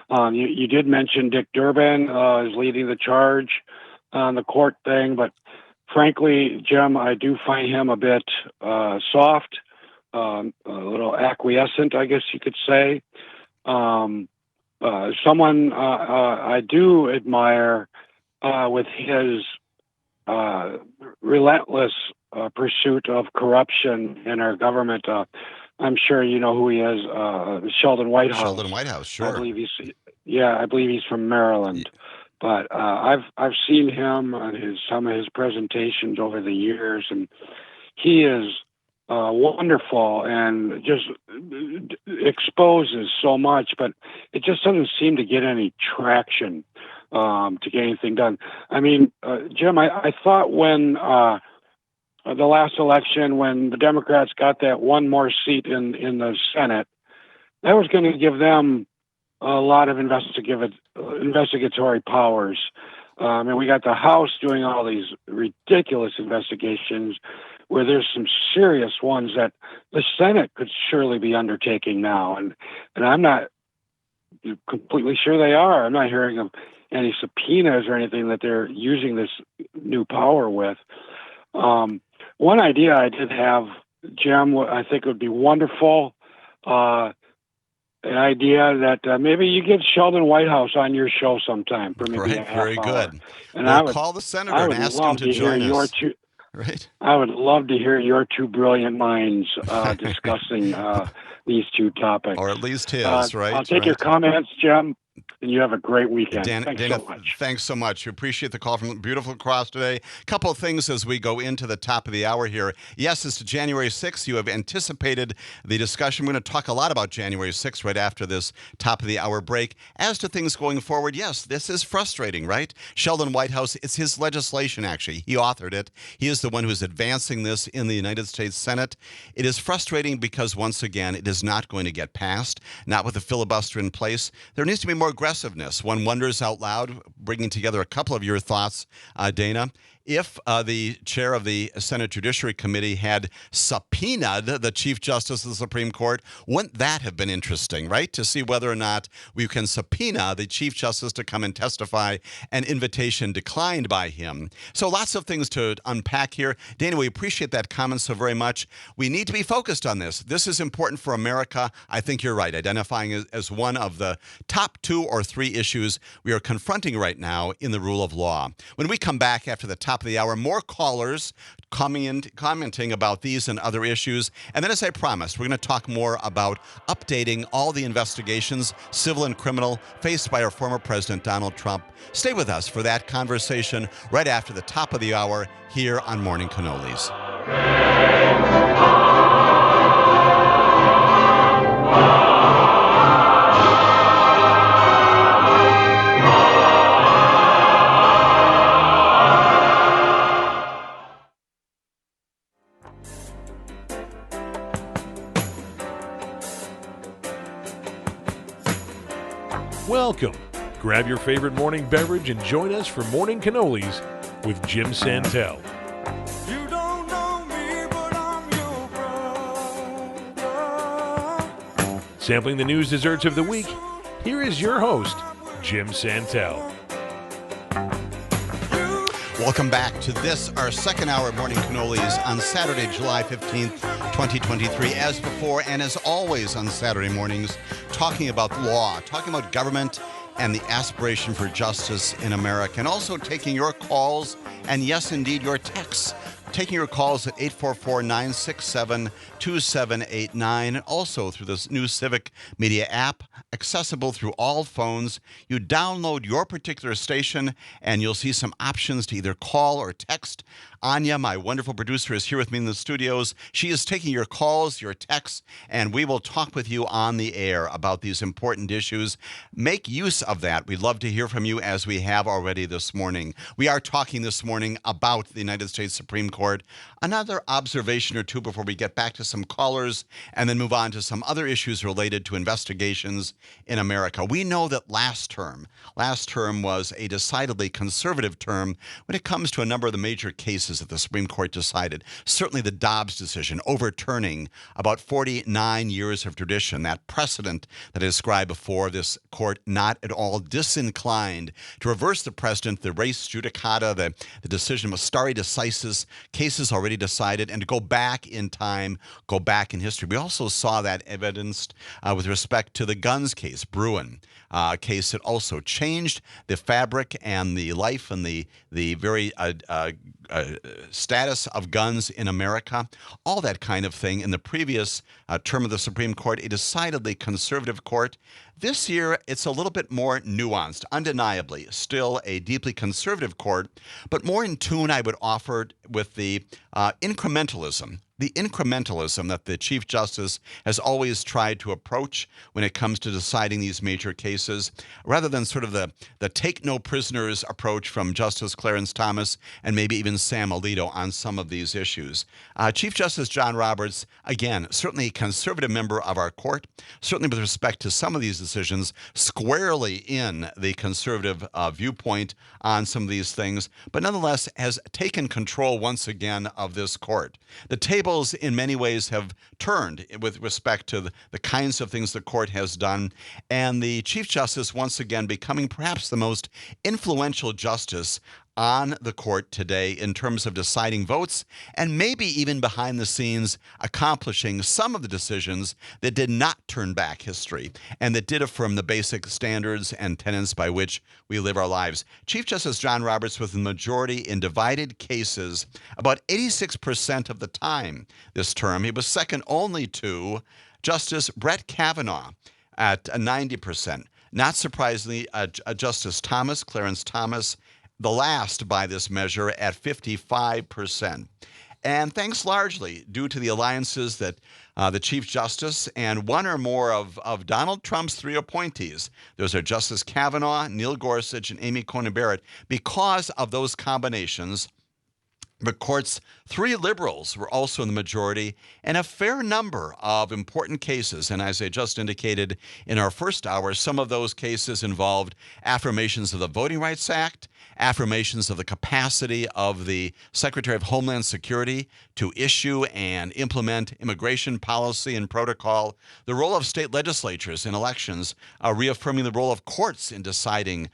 You did mention Dick Durbin is leading the charge on the court thing, but frankly, Jim, I do find him a bit soft, a little acquiescent, I guess you could say. Someone I do admire with his relentless pursuit of corruption in our government. I'm sure you know who he is, Sheldon Whitehouse. Sheldon Whitehouse, sure. I believe he's from Maryland. But I've seen him on some of his presentations over the years, and he is wonderful and just exposes so much. But it just doesn't seem to get any traction to get anything done. I mean, Jim, I thought when the last election, when the Democrats got that one more seat in the Senate, that was going to give them a lot of investigatory powers. And we got the House doing all these ridiculous investigations where there's some serious ones that the Senate could surely be undertaking now. And I'm not completely sure they are. I'm not hearing of any subpoenas or anything that they're using this new power with. One idea I did have, Jim, I think would be wonderful. An idea that maybe you get Sheldon Whitehouse on your show sometime for maybe a half very hour. good. And we'll call the senator and ask him to join us. Right. I would love to hear your two brilliant minds discussing these two topics. Or at least his, right? I'll take your comments, Jim, and you have a great weekend. Dana, so much. Thanks so much. We appreciate the call from beautiful Cross today. A couple of things as we go into the top of the hour here. Yes, it's January 6th. You have anticipated the discussion. We're going to talk a lot about January 6th right after this top of the hour break. As to things going forward, yes, this is frustrating, right? Sheldon Whitehouse, it's his legislation, actually. He authored it. He is the one who's advancing this in the United States Senate. It is frustrating because, once again, it is not going to get passed, not with a filibuster in place. There needs to be more aggressiveness. One wonders out loud, bringing together a couple of your thoughts, Dana, if the chair of the Senate Judiciary Committee had subpoenaed the Chief Justice of the Supreme Court, wouldn't that have been interesting, right? To see whether or not we can subpoena the Chief Justice to come and testify, an invitation declined by him. So lots of things to unpack here. Dana, we appreciate that comment so very much. We need to be focused on this. This is important for America. I think you're right, identifying as one of the top 2 or 3 issues we are confronting right right now in the rule of law. When we come back after the top of the hour, more callers commenting about these and other issues. And then, as I promised, we're going to talk more about updating all the investigations, civil and criminal, faced by our former president, Donald Trump. Stay with us for that conversation right after the top of the hour here on Morning Cannolis. Welcome. Grab your favorite morning beverage and join us for Morning Cannolis with Jim Santelle. You don't know me, but I'm your brother. Sampling the news desserts of the week, here is your host, Jim Santelle. Welcome back to this, our second hour of Morning Cannolis on Saturday, July 15th, 2023. As before, and as always on Saturday mornings, talking about law, talking about government and the aspiration for justice in America, and also taking your calls and, yes, indeed, your texts. Taking your calls at 844-967-2789, and also through this new Civic Media app, accessible through all phones. You download your particular station, and you'll see some options to either call or text. Anya, my wonderful producer, is here with me in the studios. She is taking your calls, your texts, and we will talk with you on the air about these important issues. Make use of that. We'd love to hear from you, as we have already this morning. We are talking this morning about the United States Supreme Court. Another observation or two before we get back to some callers and then move on to some other issues related to investigations in America. We know that last term was a decidedly conservative term when it comes to a number of the major cases that the Supreme Court decided. Certainly the Dobbs decision, overturning about 49 years of tradition, that precedent that I described before, this court not at all disinclined to reverse the precedent, the res judicata, the decision of stare decisis, cases already decided, and to go back in time, go back in history. We also saw that evidenced with respect to the guns case, Bruin, case that also changed the fabric and the life and the very status of guns in America, all that kind of thing. In the previous term of the Supreme Court, a decidedly conservative court. This year, it's a little bit more nuanced, undeniably, still a deeply conservative court, but more in tune, I would offer, with the incrementalism that the Chief Justice has always tried to approach when it comes to deciding these major cases, rather than sort of the take no prisoners approach from Justice Clarence Thomas and maybe even Sam Alito on some of these issues. Chief Justice John Roberts, again, certainly a conservative member of our court, certainly with respect to some of these decisions, squarely in the conservative viewpoint on some of these things, but nonetheless has taken control once again of this court. The tables in many ways have turned with respect to the kinds of things the court has done, and the Chief Justice once again becoming perhaps the most influential justice on the court today in terms of deciding votes, and maybe even behind the scenes accomplishing some of the decisions that did not turn back history and that did affirm the basic standards and tenets by which we live our lives. Chief Justice John Roberts with the majority in divided cases about 86% of the time this term. He was second only to Justice Brett Kavanaugh at 90%. Not surprisingly, Justice Clarence Thomas, the last by this measure at 55%. And thanks largely due to the alliances that the Chief Justice and one or more of Donald Trump's three appointees, those are Justice Kavanaugh, Neil Gorsuch, and Amy Coney Barrett, because of those combinations, the court's three liberals were also in the majority, and a fair number of important cases. And as I just indicated in our first hour, some of those cases involved affirmations of the Voting Rights Act affirmations of the capacity of the Secretary of Homeland Security to issue and implement immigration policy and protocol, the role of state legislatures in elections, reaffirming the role of courts in deciding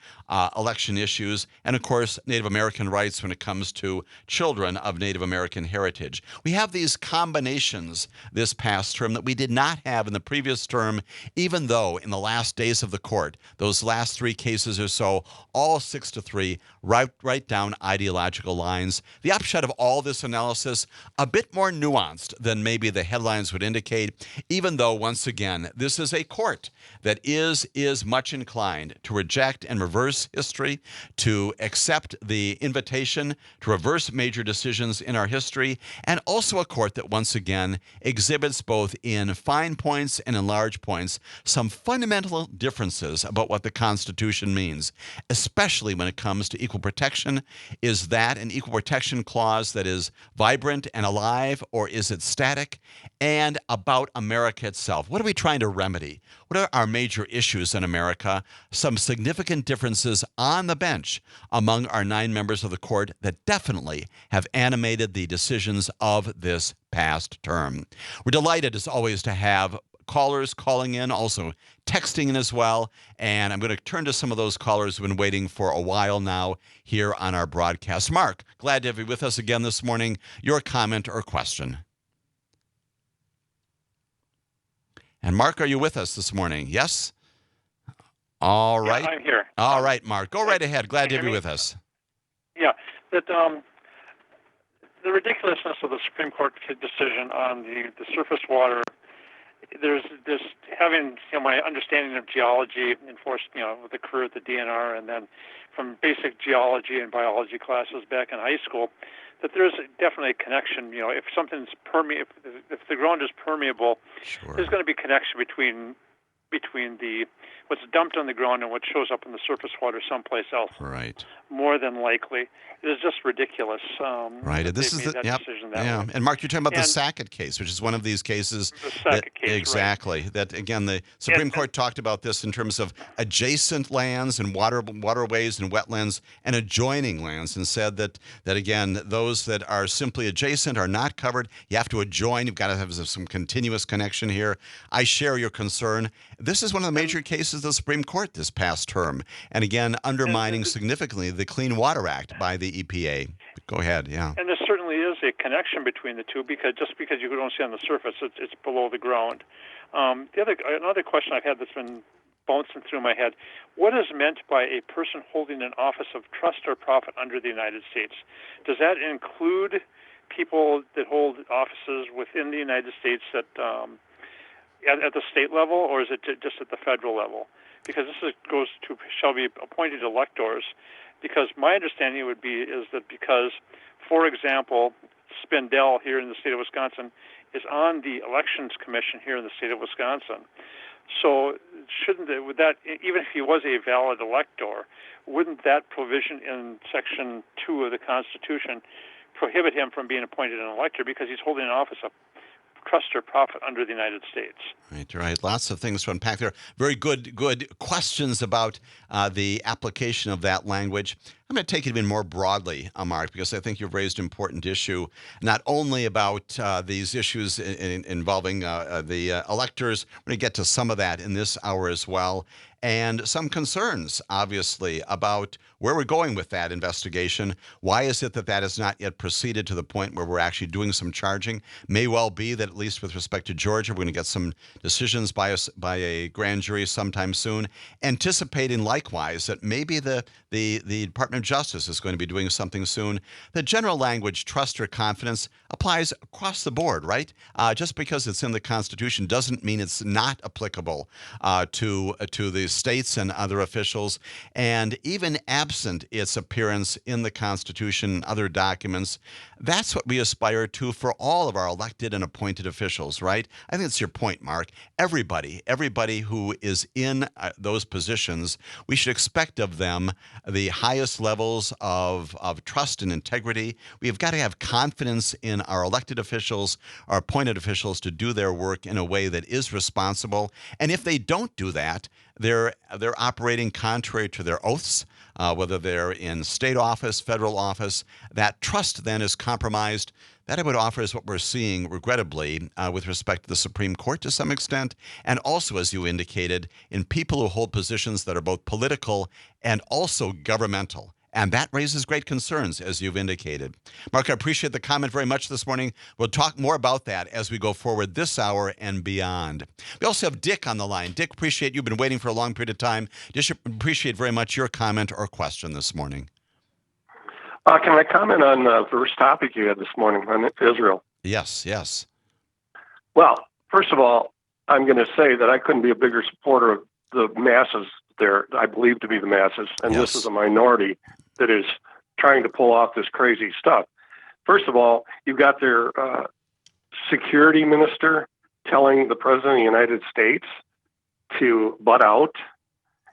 election issues, and of course, Native American rights when it comes to children of Native American heritage. We have these combinations this past term that we did not have in the previous term, even though in the last days of the court, those last 3 cases or so, all 6-3, right down ideological lines. The upshot of all this analysis, a bit more nuanced than maybe the headlines would indicate, even though, once again, this is a court that is much inclined to reject and reverse history, to accept the invitation to reverse major decisions in our history, and also a court that, once again, exhibits both in fine points and in large points some fundamental differences about what the Constitution means, especially when it comes to equal protection. Is that an equal protection clause that is vibrant and alive, or is it static? And about America itself. What are we trying to remedy? What are our major issues in America? Some significant differences on the bench among our 9 members of the court that definitely have animated the decisions of this past term. We're delighted, as always, to have callers calling in, also texting in as well. And I'm going to turn to some of those callers who've been waiting for a while now here on our broadcast. Mark, glad to have you with us again this morning. Your comment or question? And Mark, are you with us this morning? Yes? All right. Yeah, I'm here. All right, Mark. Go right ahead. Glad to have you with us. Yeah, that the ridiculousness of the Supreme Court decision on the surface water. There's this having my understanding of geology enforced with the career at the DNR, and then from basic geology and biology classes back in high school, that there's definitely a connection. If something's if the ground is permeable, Sure. there's going to be a connection between the what's dumped on the ground and what shows up in the surface water someplace else. Right. More than likely, it is just ridiculous. Right. That This they is made the that decision that way. And Mark, you're talking about the And- Sackett case, which is one of these cases. The Sackett case, right. Exactly. That again, the Supreme And- Court talked about this in terms of adjacent lands and waterways and wetlands and adjoining lands, and said that again, those that are simply adjacent are not covered. You have to adjoin. You've got to have some continuous connection here. I share your concern. This is one of the major cases of the Supreme Court this past term, and again, undermining significantly the Clean Water Act by the EPA. Go ahead, yeah. And there certainly is a connection between the two, because just because you don't see on the surface, it's below the ground. Another question I've had that's been bouncing through my head: what is meant by a person holding an office of trust or profit under the United States? Does that include people that hold offices within the United States that at the state level, or is it just at the federal level? Because this goes to shall be appointed electors. Because my understanding is that because, for example, Spindell here in the state of Wisconsin is on the Elections Commission here in the state of Wisconsin. So would that, even if he was a valid elector, wouldn't that provision in Section 2 of the Constitution prohibit him from being appointed an elector because he's holding an office of trust or profit under the United States? Right. Lots of things to unpack there. Very good questions about the application of that language. I'm going to take it even more broadly, Mark, because I think you've raised an important issue, not only about these issues involving the electors. We're going to get to some of that in this hour as well, and some concerns, obviously, about where we're going with that investigation. Why is it that has not yet proceeded to the point where we're actually doing some charging? May well be that, at least with respect to Georgia, we're going to get some decisions by a grand jury sometime soon, anticipating likewise that maybe the Department of Justice is going to be doing something soon. The general language, trust or confidence, applies across the board, right? Just because it's in the Constitution doesn't mean it's not applicable to the states and other officials. And even absent its appearance in the Constitution and other documents, that's what we aspire to for all of our elected and appointed officials, right? I think that's your point, Mark. Everybody who is in those positions, we should expect of them the highest levels of trust and integrity. We've got to have confidence in our elected officials, our appointed officials, to do their work in a way that is responsible. And if they don't do that, they're operating contrary to their oaths, whether they're in state office, federal office. That trust then is compromised. That I would offer is what we're seeing, regrettably, with respect to the Supreme Court to some extent, and also, as you indicated, in people who hold positions that are both political and also governmental. And that raises great concerns, as you've indicated. Mark, I appreciate the comment very much this morning. We'll talk more about that as we go forward this hour and beyond. We also have Dick on the line. Dick, appreciate you've been waiting for a long period of time. Just appreciate very much your comment or question this morning. Can I comment on the first topic you had this morning on Israel? Yes, yes. Well, first of all, I'm going to say that I couldn't be a bigger supporter of the masses there, I believe to be the masses, and Yes. this is a minority that is trying to pull off this crazy stuff. First of all, you've got their security minister telling the president of the United States to butt out,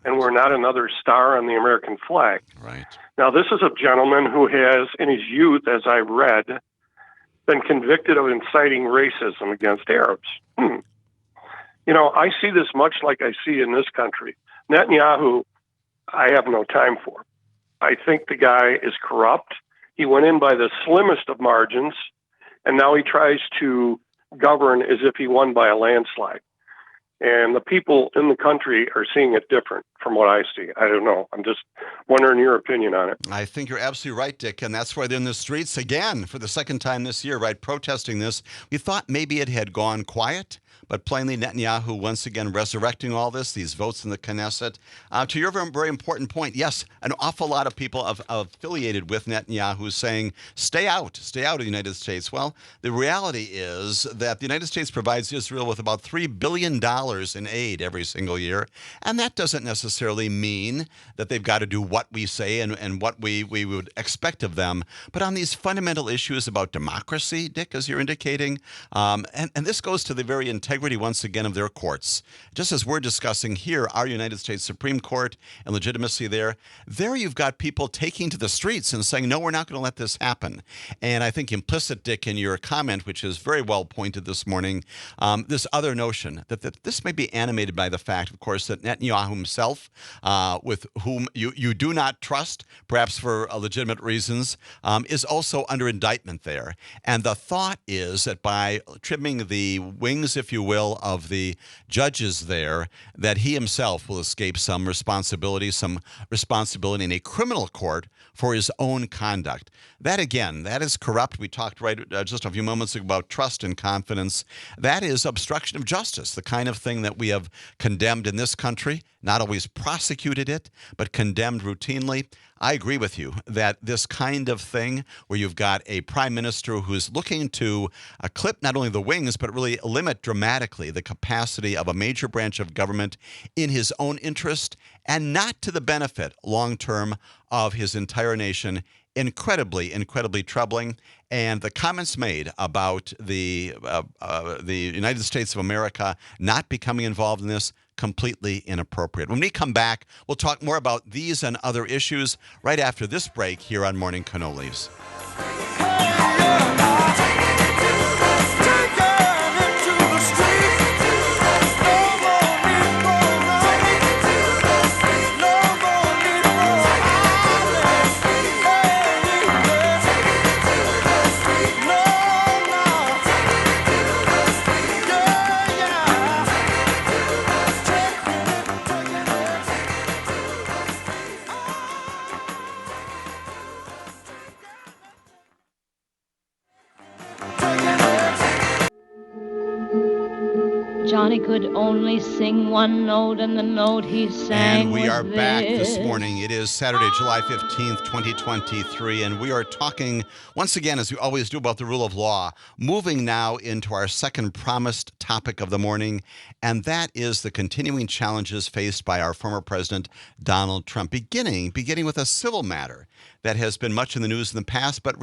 and we're not another star on the American flag. Right. Now, this is a gentleman who has, in his youth, as I read, been convicted of inciting racism against Arabs. You know, I see this much like I see in this country. Netanyahu, I have no time for. I think the guy is corrupt. He went in by the slimmest of margins, and now he tries to govern as if he won by a landslide. And the people in the country are seeing it different from what I see. I don't know. I'm just wondering your opinion on it. I think you're absolutely right, Dick, and that's why they're in the streets again for the second time this year, right, protesting this. We thought maybe it had gone quiet, but plainly Netanyahu once again resurrecting all this, these votes in the Knesset. To your very important point, yes, an awful lot of people affiliated with Netanyahu saying, stay out of the United States. Well, the reality is that the United States provides Israel with about $3 billion in aid every single year, and that doesn't necessarily mean that they've got to do what we say and what we would expect of them. But on these fundamental issues about democracy, Dick, as you're indicating, and this goes to the very integrity once again of their courts. Just as we're discussing here, our United States Supreme Court and legitimacy there you've got people taking to the streets and saying, no, we're not going to let this happen. And I think implicit, Dick, in your comment, which is very well pointed this morning, this other notion that this may be animated by the fact, of course, that Netanyahu himself, with whom you do not trust, perhaps for legitimate reasons, is also under indictment there. And the thought is that by trimming the wings, if you will, of the judges there, that he himself will escape some responsibility in a criminal court for his own conduct. That, again, that is corrupt. We talked just a few moments ago about trust and confidence. That is obstruction of justice, the kind of thing that we have condemned in this country, not always prosecuted it, but condemned routinely. I agree with you that this kind of thing where you've got a prime minister who's looking to clip not only the wings, but really limit dramatically the capacity of a major branch of government in his own interest and not to the benefit long-term of his entire nation. Incredibly, incredibly troubling. And the comments made about the United States of America not becoming involved in this, completely inappropriate. When we come back, we'll talk more about these and other issues right after this break here on Morning Cannolis. Johnny could only sing one note, and the note he sang And we are was back this this. morning. It is Saturday, July 15th, 2023, and we are talking once again, as we always do, about the rule of law, moving now into our second promised topic of the morning, and that is the continuing challenges faced by our former president, Donald Trump, beginning with a civil matter that has been much in the news in the past, but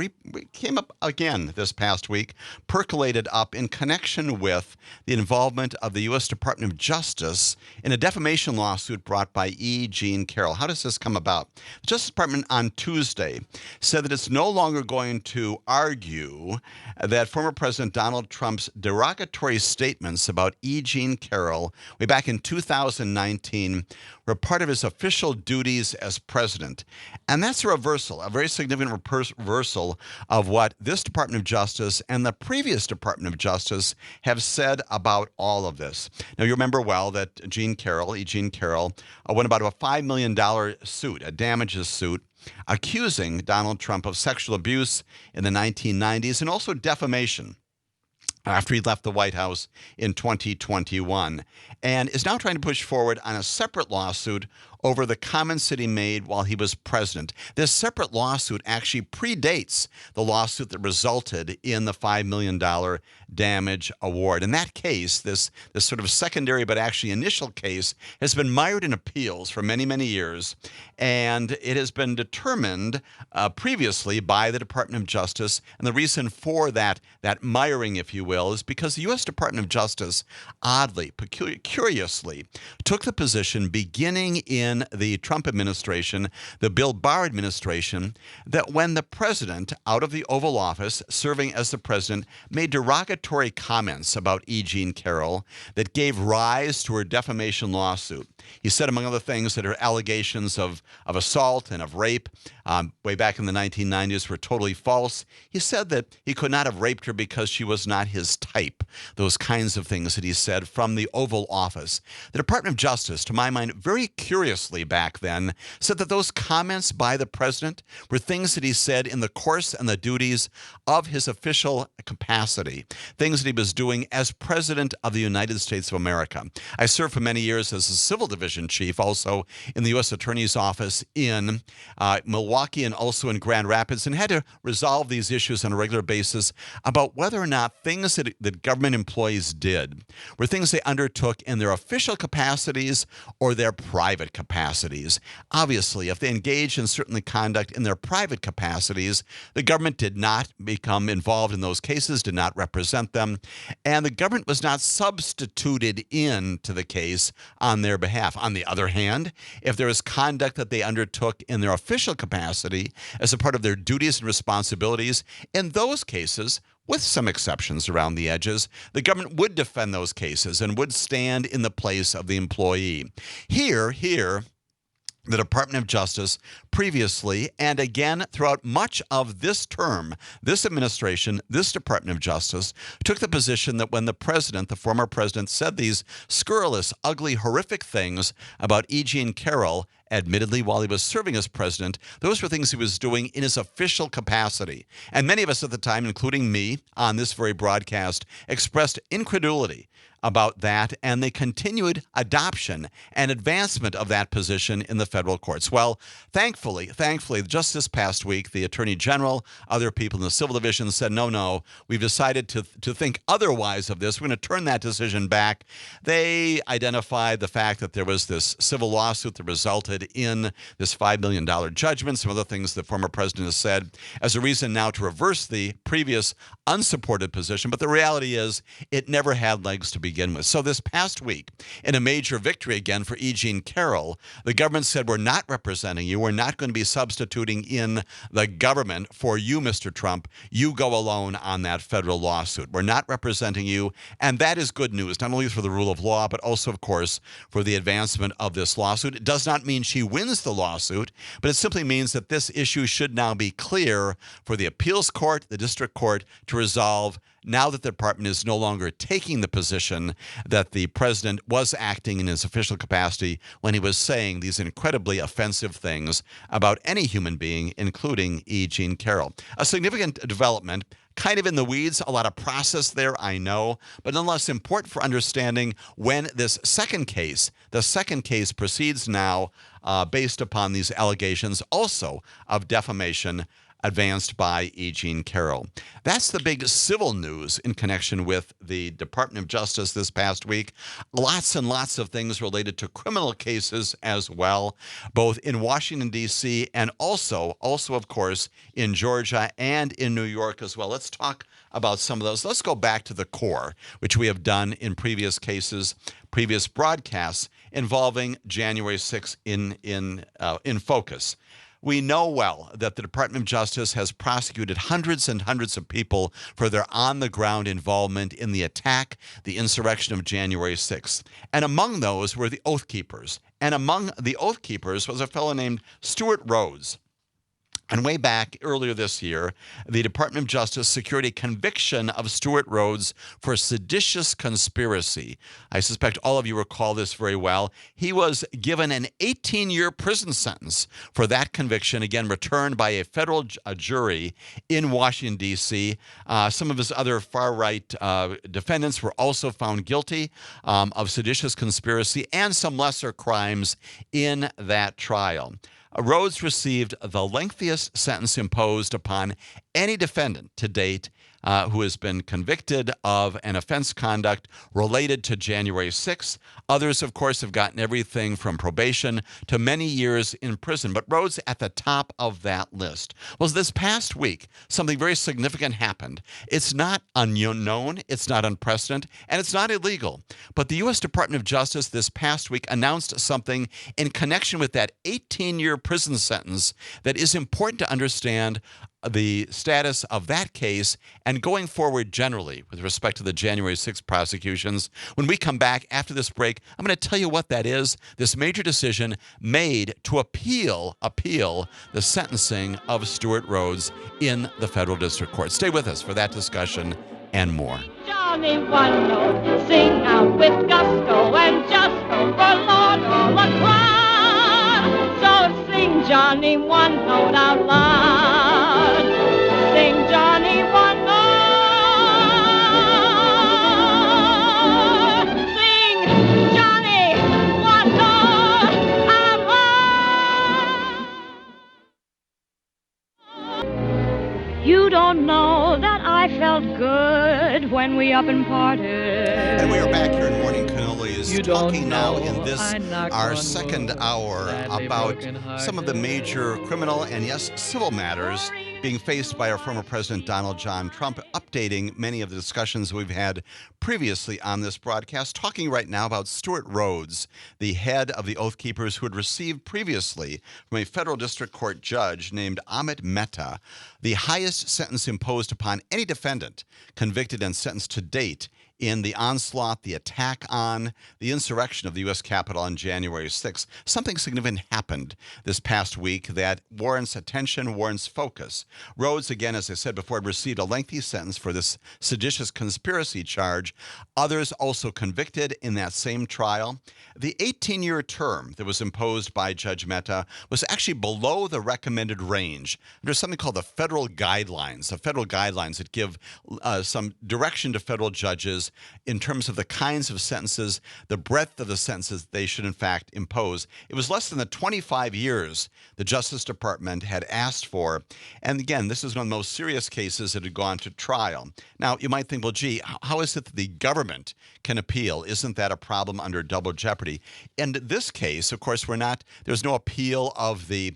came up again this past week, percolated up in connection with the involvement of of the U.S. Department of Justice in a defamation lawsuit brought by E. Jean Carroll. How does this come about? The Justice Department on Tuesday said that it's no longer going to argue that former President Donald Trump's derogatory statements about E. Jean Carroll way back in 2019 were part of his official duties as president. And that's a reversal, a very significant reversal of what this Department of Justice and the previous Department of Justice have said about all of this. Now, you remember well that E. Jean Carroll, won about a $5 million suit, a damages suit, accusing Donald Trump of sexual abuse in the 1990s and also defamation after he left the White House in 2021, and is now trying to push forward on a separate lawsuit over the comments that he made while he was president. This separate lawsuit actually predates the lawsuit that resulted in the $5 million damage award. In that case, this sort of secondary but actually initial case has been mired in appeals for many, many years, and it has been determined previously by the Department of Justice. And the reason for that miring, if you will, is because the U.S. Department of Justice, oddly, curiously, took the position beginning in the Trump administration, the Bill Barr administration, that when the president, out of the Oval Office, serving as the president, made derogatory comments about E. Jean Carroll that gave rise to her defamation lawsuit. He said, among other things, that her allegations of assault and of rape way back in the 1990s were totally false. He said that he could not have raped her because she was not his type. Those kinds of things that he said from the Oval Office. The Department of Justice, to my mind, very curiously back then, said that those comments by the president were things that he said in the course and the duties of his official capacity, things that he was doing as president of the United States of America. I served for many years as a civil division chief, also in the U.S. Attorney's Office in Milwaukee and also in Grand Rapids, and had to resolve these issues on a regular basis about whether or not things that government employees did were things they undertook in their official capacities or their private capacities. Obviously, if they engaged in certain conduct in their private capacities, the government did not become involved in those cases, did not represent them, and the government was not substituted into the case on their behalf. On the other hand, if there is conduct that they undertook in their official capacity as a part of their duties and responsibilities, in those cases, with some exceptions around the edges, the government would defend those cases and would stand in the place of the employee. Here, the Department of Justice previously and again throughout much of this term, this administration, this Department of Justice took the position that when the president, the former president, said these scurrilous, ugly, horrific things about E. Jean Carroll, admittedly, while he was serving as president, those were things he was doing in his official capacity. And many of us at the time, including me on this very broadcast, expressed incredulity about that and the continued adoption and advancement of that position in the federal courts. Well, thankfully, just this past week, the Attorney General, other people in the civil division said, no, we've decided to think otherwise of this. We're going to turn that decision back. They identified the fact that there was this civil lawsuit that resulted in this $5 million judgment, some other things the former president has said, as a reason now to reverse the previous unsupported position. But the reality is it never had legs to begin with. So this past week, in a major victory again for E. Jean Carroll, the government said, we're not representing you. We're not going to be substituting in the government for you, Mr. Trump. You go alone on that federal lawsuit. We're not representing you. And that is good news, not only for the rule of law, but also, of course, for the advancement of this lawsuit. It does not mean she wins the lawsuit, but it simply means that this issue should now be clear for the appeals court, the district court, to resolve now that the department is no longer taking the position that the president was acting in his official capacity when he was saying these incredibly offensive things about any human being, including E. Jean Carroll. A significant development, kind of in the weeds, a lot of process there, I know, but nonetheless important for understanding when this second case proceeds now based upon these allegations also of defamation advanced by E. Jean Carroll. That's the big civil news in connection with the Department of Justice this past week. Lots and lots of things related to criminal cases as well, both in Washington, D.C. and also, of course, in Georgia and in New York as well. Let's talk about some of those. Let's go back to the core, which we have done in previous cases, previous broadcasts involving January 6th in focus. We know well that the Department of Justice has prosecuted hundreds and hundreds of people for their on-the-ground involvement in the attack, the insurrection of January 6th. And among those were the Oath Keepers. And among the Oath Keepers was a fellow named Stewart Rhodes. And way back earlier this year, the Department of Justice secured a conviction of Stewart Rhodes for seditious conspiracy. I suspect all of you recall this very well. He was given an 18-year prison sentence for that conviction, again, returned by a federal jury in Washington, D.C. Some of his other far-right defendants were also found guilty of seditious conspiracy and some lesser crimes in that trial. Rhodes received the lengthiest sentence imposed upon any defendant to date who has been convicted of an offense conduct related to January 6th. Others, of course, have gotten everything from probation to many years in prison. But Rhodes at the top of that list. Well, this past week, something very significant happened. It's not unknown, it's not unprecedented, and it's not illegal. But the U.S. Department of Justice this past week announced something in connection with that 18-year prison sentence that is important to understand the status of that case and going forward generally with respect to the January 6th prosecutions. When we come back after this break, I'm going to tell you what that is, this major decision made to appeal the sentencing of Stewart Rhodes in the federal district court. Stay with us for that discussion and more. Johnny one note, sing out with gusto and justo for Lord all the crowd. So sing Johnny one note out loud. Sing Johnny one note. Sing Johnny one note out loud. You don't know that I felt good when we up and parted. And we are back here in Morning Cannolis talking now in this, knock our on second wood, hour, sadly about broken-hearted. some of the major criminal and, yes, civil matters being faced by our former President Donald John Trump, updating many of the discussions we've had previously on this broadcast, talking right now about Stewart Rhodes, the head of the Oath Keepers, who had received previously from a federal district court judge named Amit Mehta the highest sentence imposed upon any defendant convicted and sentenced to date in the onslaught, the attack on the insurrection of the U.S. Capitol on January 6th. Something significant happened this past week that warrants attention, warrants focus. Rhodes, again, as I said before, had received a lengthy sentence for this seditious conspiracy charge. Others also convicted in that same trial. The 18-year term that was imposed by Judge Mehta was actually below the recommended range. There's something called the federal guidelines, that give some direction to federal judges in terms of the kinds of sentences, the breadth of the sentences they should in fact impose. It was less than the 25 years the Justice Department had asked for. And again, this is one of the most serious cases that had gone to trial. Now, you might think, well, gee, how is it that the government can appeal? Isn't that a problem under double jeopardy? In this case, of course, there's no appeal of the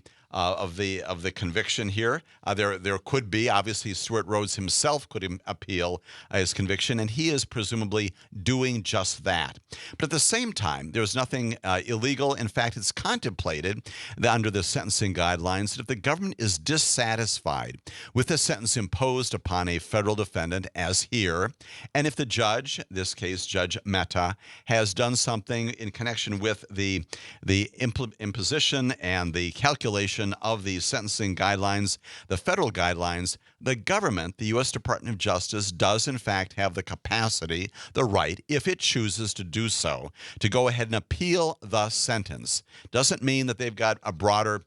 conviction here. There could be, obviously, Stewart Rhodes himself could appeal his conviction, and he is presumably doing just that. But at the same time, there's nothing illegal. In fact, it's contemplated that under the sentencing guidelines that if the government is dissatisfied with the sentence imposed upon a federal defendant, as here, and if the judge, this case Judge Mehta, has done something in connection with the imposition and the calculation of the sentencing guidelines, the federal guidelines, the government, the U.S. Department of Justice, does in fact have the capacity, the right, if it chooses to do so, to go ahead and appeal the sentence. Doesn't mean that they've got a broader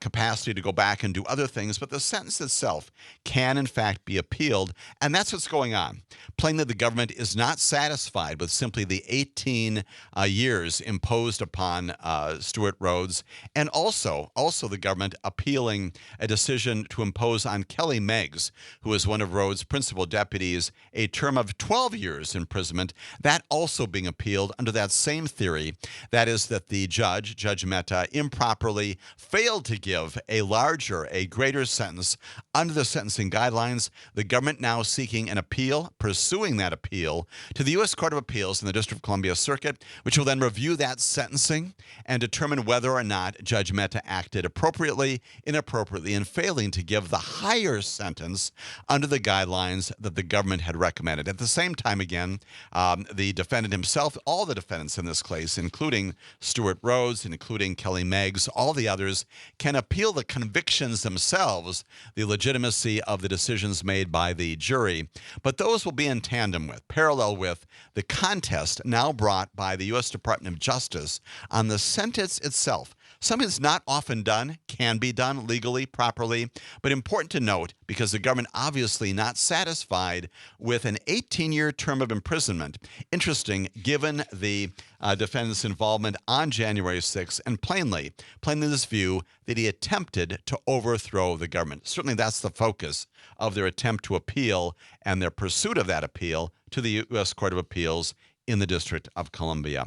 capacity to go back and do other things, but the sentence itself can, in fact, be appealed, and that's what's going on. Plainly, the government is not satisfied with simply the 18 years imposed upon Stewart Rhodes, and also the government appealing a decision to impose on Kelly Meggs, who is one of Rhodes' principal deputies, a term of 12 years imprisonment, that also being appealed under that same theory, that is that the Judge Mehta, improperly failed to give a greater sentence under the sentencing guidelines. The government now seeking an appeal, pursuing that appeal to the U.S. Court of Appeals in the District of Columbia Circuit, which will then review that sentencing and determine whether or not Judge Mehta acted appropriately, inappropriately, in failing to give the higher sentence under the guidelines that the government had recommended. At the same time, again, the defendant himself, all the defendants in this case, including Stewart Rhodes, including Kelly Meggs, all the others, can appeal the convictions themselves, the legitimacy of the decisions made by the jury. But those will be in tandem with, parallel with, the contest now brought by the U.S. Department of Justice on the sentence itself. Something that's not often done, can be done legally, properly, but important to note because the government obviously not satisfied with an 18-year term of imprisonment. Interesting, given the defendant's involvement on January 6th, and plainly this view that he attempted to overthrow the government. Certainly that's the focus of their attempt to appeal and their pursuit of that appeal to the U.S. Court of Appeals in the District of Columbia.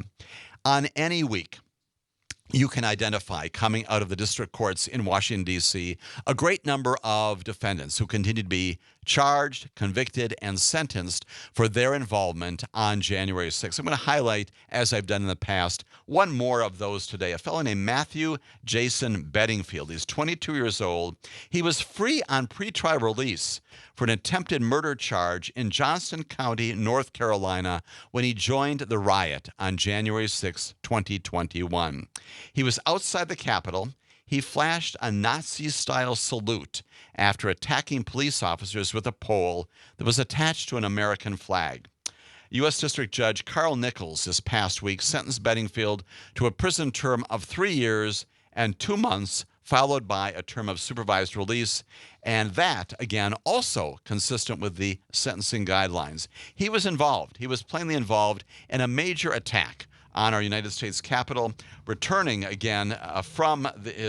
On any week, you can identify, coming out of the district courts in Washington, D.C., a great number of defendants who continue to be charged, convicted, and sentenced for their involvement on January 6th. I'm going to highlight, as I've done in the past, one more of those today. A fellow named Matthew Jason Bedingfield. He's 22 years old. He was free on pretrial release for an attempted murder charge in Johnston County, North Carolina, when he joined the riot on January 6, 2021. He was outside the Capitol. He flashed a Nazi-style salute after attacking police officers with a pole that was attached to an American flag. U.S. District Judge Carl Nichols this past week sentenced Bedingfield to a prison term of 3 years and 2 months, followed by a term of supervised release, and that, again, also consistent with the sentencing guidelines. He was involved. He was plainly involved in a major attack on our United States Capitol, returning again from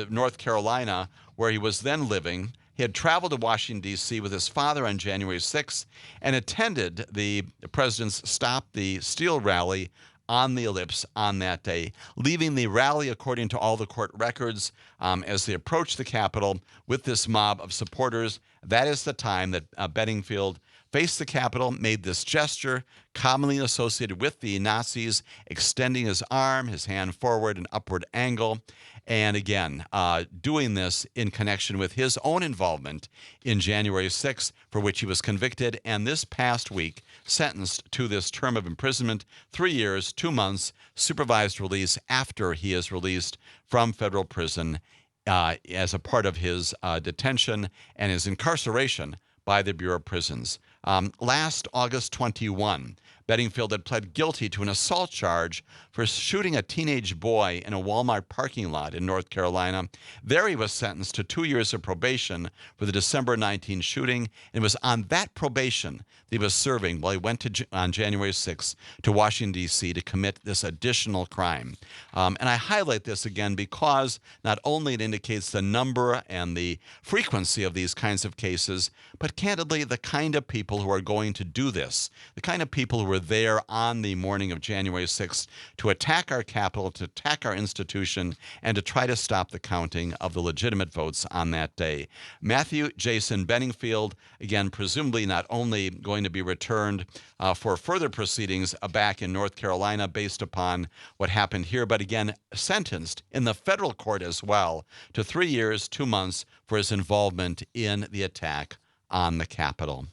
North Carolina, where he was then living. He had traveled to Washington, D.C. with his father on January 6th and attended the president's Stop the Steal rally on the Ellipse on that day, leaving the rally, according to all the court records, as they approached the Capitol with this mob of supporters. That is the time that Bedingfield faced the Capitol, made this gesture commonly associated with the Nazis, extending his arm, his hand forward, an upward angle, and again, doing this in connection with his own involvement in January 6th, for which he was convicted, and this past week sentenced to this term of imprisonment, 3 years, 2 months, supervised release after he is released from federal prison as a part of his detention and his incarceration by the Bureau of Prisons. Last August 21, Bedingfield had pled guilty to an assault charge for shooting a teenage boy in a Walmart parking lot in North Carolina. There he was sentenced to 2 years of probation for the December 19 shooting, and it was on that probation that he was serving while he went on January 6th to Washington, D.C. to commit this additional crime. And I highlight this again because not only it indicates the number and the frequency of these kinds of cases, but candidly, the kind of people who are going to do this, the kind of people who were there on the morning of January 6th to attack our Capitol, to attack our institution, and to try to stop the counting of the legitimate votes on that day. Matthew Jason Bedingfield, again, presumably not only going to be returned for further proceedings back in North Carolina based upon what happened here, but again, sentenced in the federal court as well to 3 years, 2 months for his involvement in the attack on the Capitol.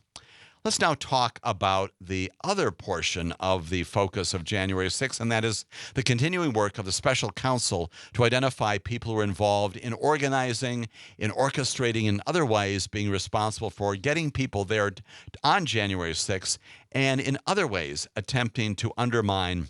Let's now talk about the other portion of the focus of January 6th, and that is the continuing work of the special counsel to identify people who are involved in organizing, in orchestrating, and otherwise being responsible for getting people there on January 6th, and in other ways attempting to undermine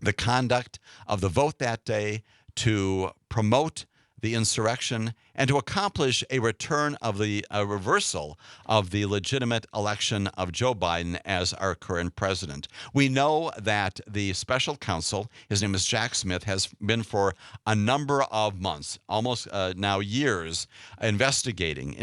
the conduct of the vote that day, to promote the insurrection and to accomplish a reversal of the legitimate election of Joe Biden as our current president. We know that the special counsel, his name is Jack Smith, has been for a number of months, almost now years, investigating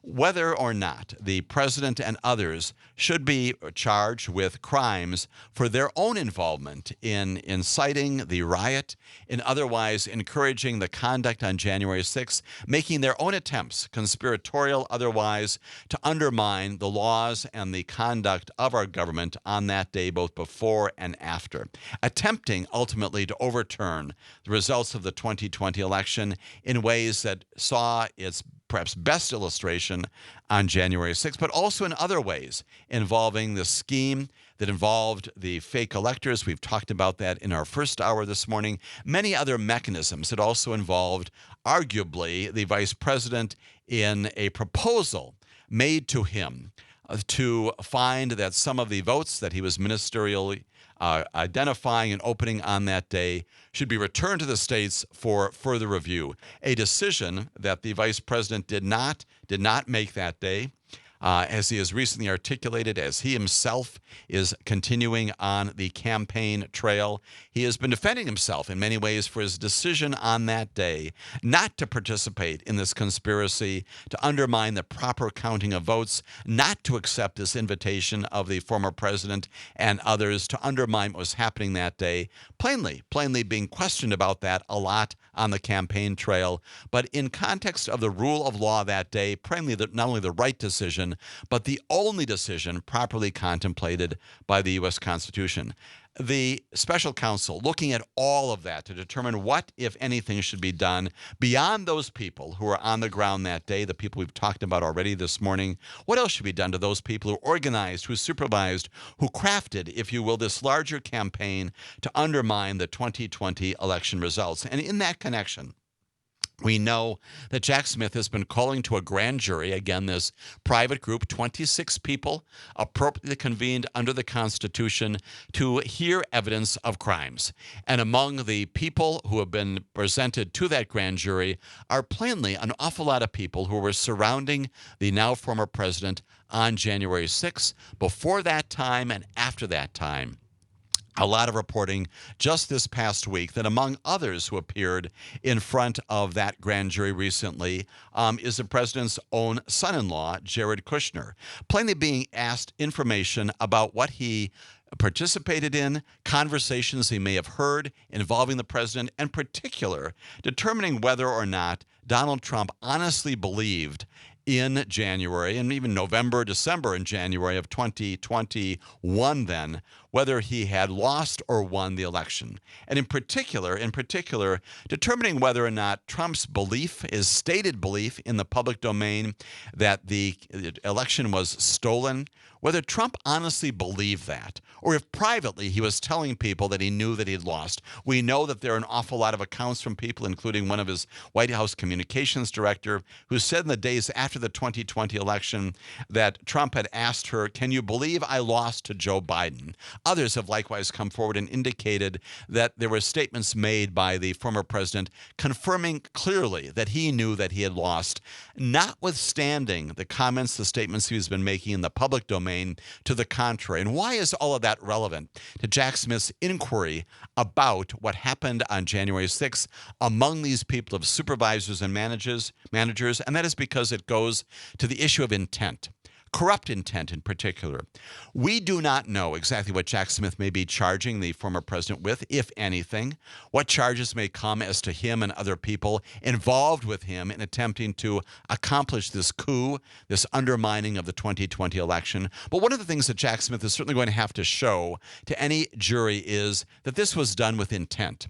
whether or not the president and others should be charged with crimes for their own involvement in inciting the riot, in otherwise encouraging the conduct on January 6th, making their own attempts, conspiratorial otherwise, to undermine the laws and the conduct of our government on that day, both before and after, attempting ultimately to overturn the results of the 2020 election in ways that saw its perhaps best illustration on January 6th, but also in other ways involving the scheme that involved the fake electors. We've talked about that in our first hour this morning. Many other mechanisms that also involved, arguably, the vice president in a proposal made to him to find that some of the votes that he was ministerially identifying and opening on that day should be returned to the states for further review. A decision that the vice president did not make that day. As he has recently articulated, as he himself is continuing on the campaign trail, he has been defending himself in many ways for his decision on that day not to participate in this conspiracy to undermine the proper counting of votes, not to accept this invitation of the former president and others to undermine what was happening that day, plainly being questioned about that a lot on the campaign trail. But in context of the rule of law that day, plainly not only the right decision, but the only decision properly contemplated by the U.S. Constitution. The special counsel looking at all of that to determine what, if anything, should be done beyond those people who were on the ground that day, the people we've talked about already this morning. What else should be done to those people who organized, who supervised, who crafted, if you will, this larger campaign to undermine the 2020 election results? And in that connection, we know that Jack Smith has been calling to a grand jury, again, this private group, 26 people appropriately convened under the Constitution to hear evidence of crimes. And among the people who have been presented to that grand jury are plainly an awful lot of people who were surrounding the now former president on January 6th, before that time and after that time. A lot of reporting just this past week that among others who appeared in front of that grand jury recently is the president's own son-in-law, Jared Kushner, plainly being asked information about what he participated in, conversations he may have heard involving the president, and in particular, determining whether or not Donald Trump honestly believed in January and even November, December and January of 2021 then, whether he had lost or won the election. And in particular, determining whether or not Trump's belief, his stated belief in the public domain that the election was stolen, whether Trump honestly believed that, or if privately he was telling people that he knew that he'd lost. We know that there are an awful lot of accounts from people, including one of his White House communications director, who said in the days after the 2020 election that Trump had asked her, "Can you believe I lost to Joe Biden?" Others have likewise come forward and indicated that there were statements made by the former president confirming clearly that he knew that he had lost, notwithstanding the comments, the statements he's been making in the public domain to the contrary. And why is all of that relevant to Jack Smith's inquiry about what happened on January 6th among these people of supervisors and managers? And that is because it goes to the issue of intent. Corrupt intent in particular. We do not know exactly what Jack Smith may be charging the former president with, if anything, what charges may come as to him and other people involved with him in attempting to accomplish this coup, this undermining of the 2020 election. But one of the things that Jack Smith is certainly going to have to show to any jury is that this was done with intent.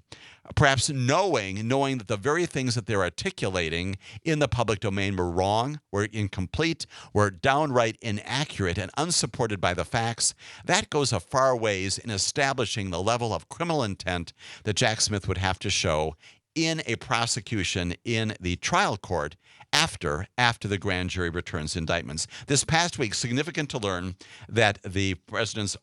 Perhaps knowing that the very things that they're articulating in the public domain were wrong, were incomplete, were downright inaccurate and unsupported by the facts, that goes a far ways in establishing the level of criminal intent that Jack Smith would have to show in a prosecution in the trial court after the grand jury returns indictments. This past week, significant to learn that the president's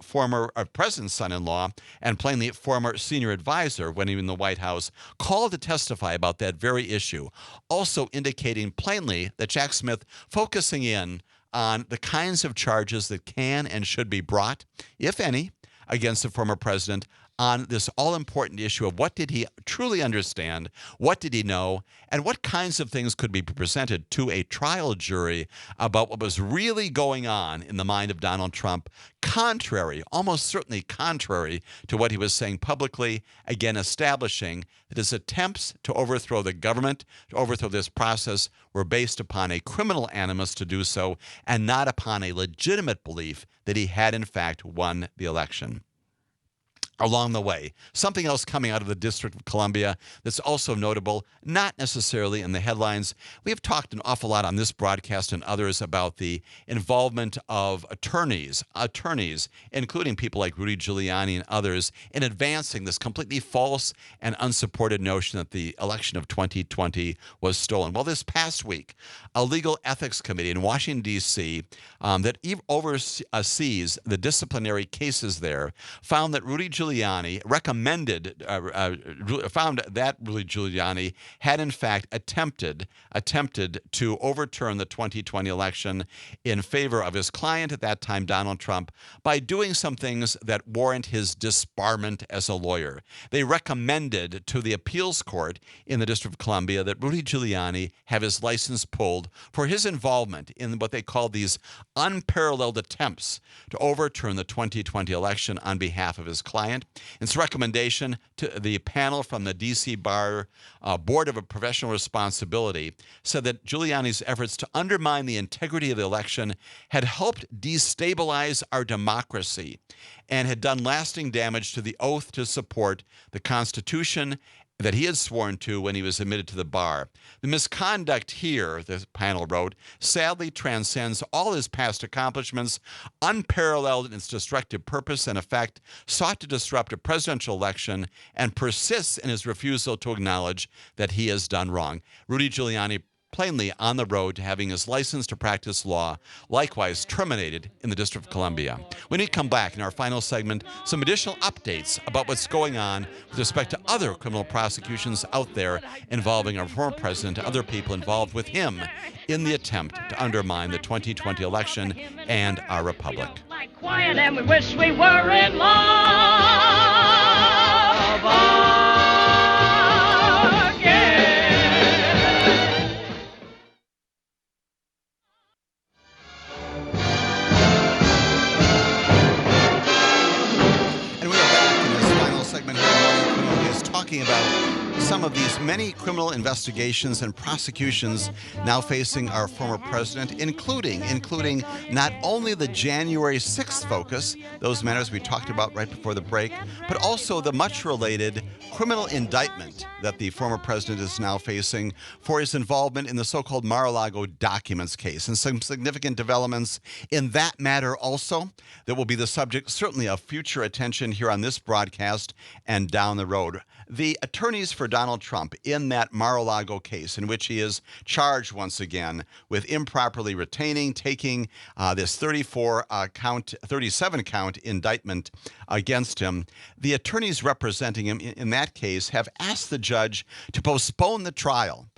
son-in-law and plainly former senior advisor when he was in the White House called to testify about that very issue, also indicating plainly that Jack Smith focusing in on the kinds of charges that can and should be brought, if any, against the former president on this all-important issue of what did he truly understand, what did he know, and what kinds of things could be presented to a trial jury about what was really going on in the mind of Donald Trump, contrary, almost certainly contrary to what he was saying publicly, again establishing that his attempts to overthrow the government, to overthrow this process, were based upon a criminal animus to do so and not upon a legitimate belief that he had in fact won the election. Along the way, something else coming out of the District of Columbia that's also notable, not necessarily in the headlines. We have talked an awful lot on this broadcast and others about the involvement of attorneys, including people like Rudy Giuliani and others, in advancing this completely false and unsupported notion that the election of 2020 was stolen. Well, this past week, a legal ethics committee in Washington, D.C., that oversees the disciplinary cases there, found that Rudy Giuliani found that Rudy Giuliani had in fact attempted to overturn the 2020 election in favor of his client at that time, Donald Trump, by doing some things that warrant his disbarment as a lawyer. They recommended to the appeals court in the District of Columbia that Rudy Giuliani have his license pulled for his involvement in what they call these unparalleled attempts to overturn the 2020 election on behalf of his client. Its recommendation to the panel from the D.C. Bar Board of Professional Responsibility said that Giuliani's efforts to undermine the integrity of the election had helped destabilize our democracy and had done lasting damage to the oath to support the Constitution that he had sworn to when he was admitted to the bar. The misconduct here, the panel wrote, sadly transcends all his past accomplishments, unparalleled in its destructive purpose and effect, sought to disrupt a presidential election, and persists in his refusal to acknowledge that he has done wrong. Rudy Giuliani plainly on the road to having his license to practice law likewise terminated in the District of Columbia. When we come back in our final segment, some additional updates about what's going on with respect to other criminal prosecutions out there involving our former president and other people involved with him in the attempt to undermine the 2020 election and our republic. Like quiet and we wish we were in love again. And we are back in this final segment here. Morning Criminal is talking about some of these many criminal investigations and prosecutions now facing our former president, including not only the January 6th focus, those matters we talked about right before the break, but also the much related criminal indictment that the former president is now facing for his involvement in the so-called Mar-a-Lago documents case, and some significant developments in that matter also that will be the subject certainly of future attention here on this broadcast and down the road. The attorneys for Donald Trump in that Mar-a-Lago case, in which he is charged once again with improperly taking this 37 count indictment against him, the attorneys representing him in that case have asked the judge to postpone the trial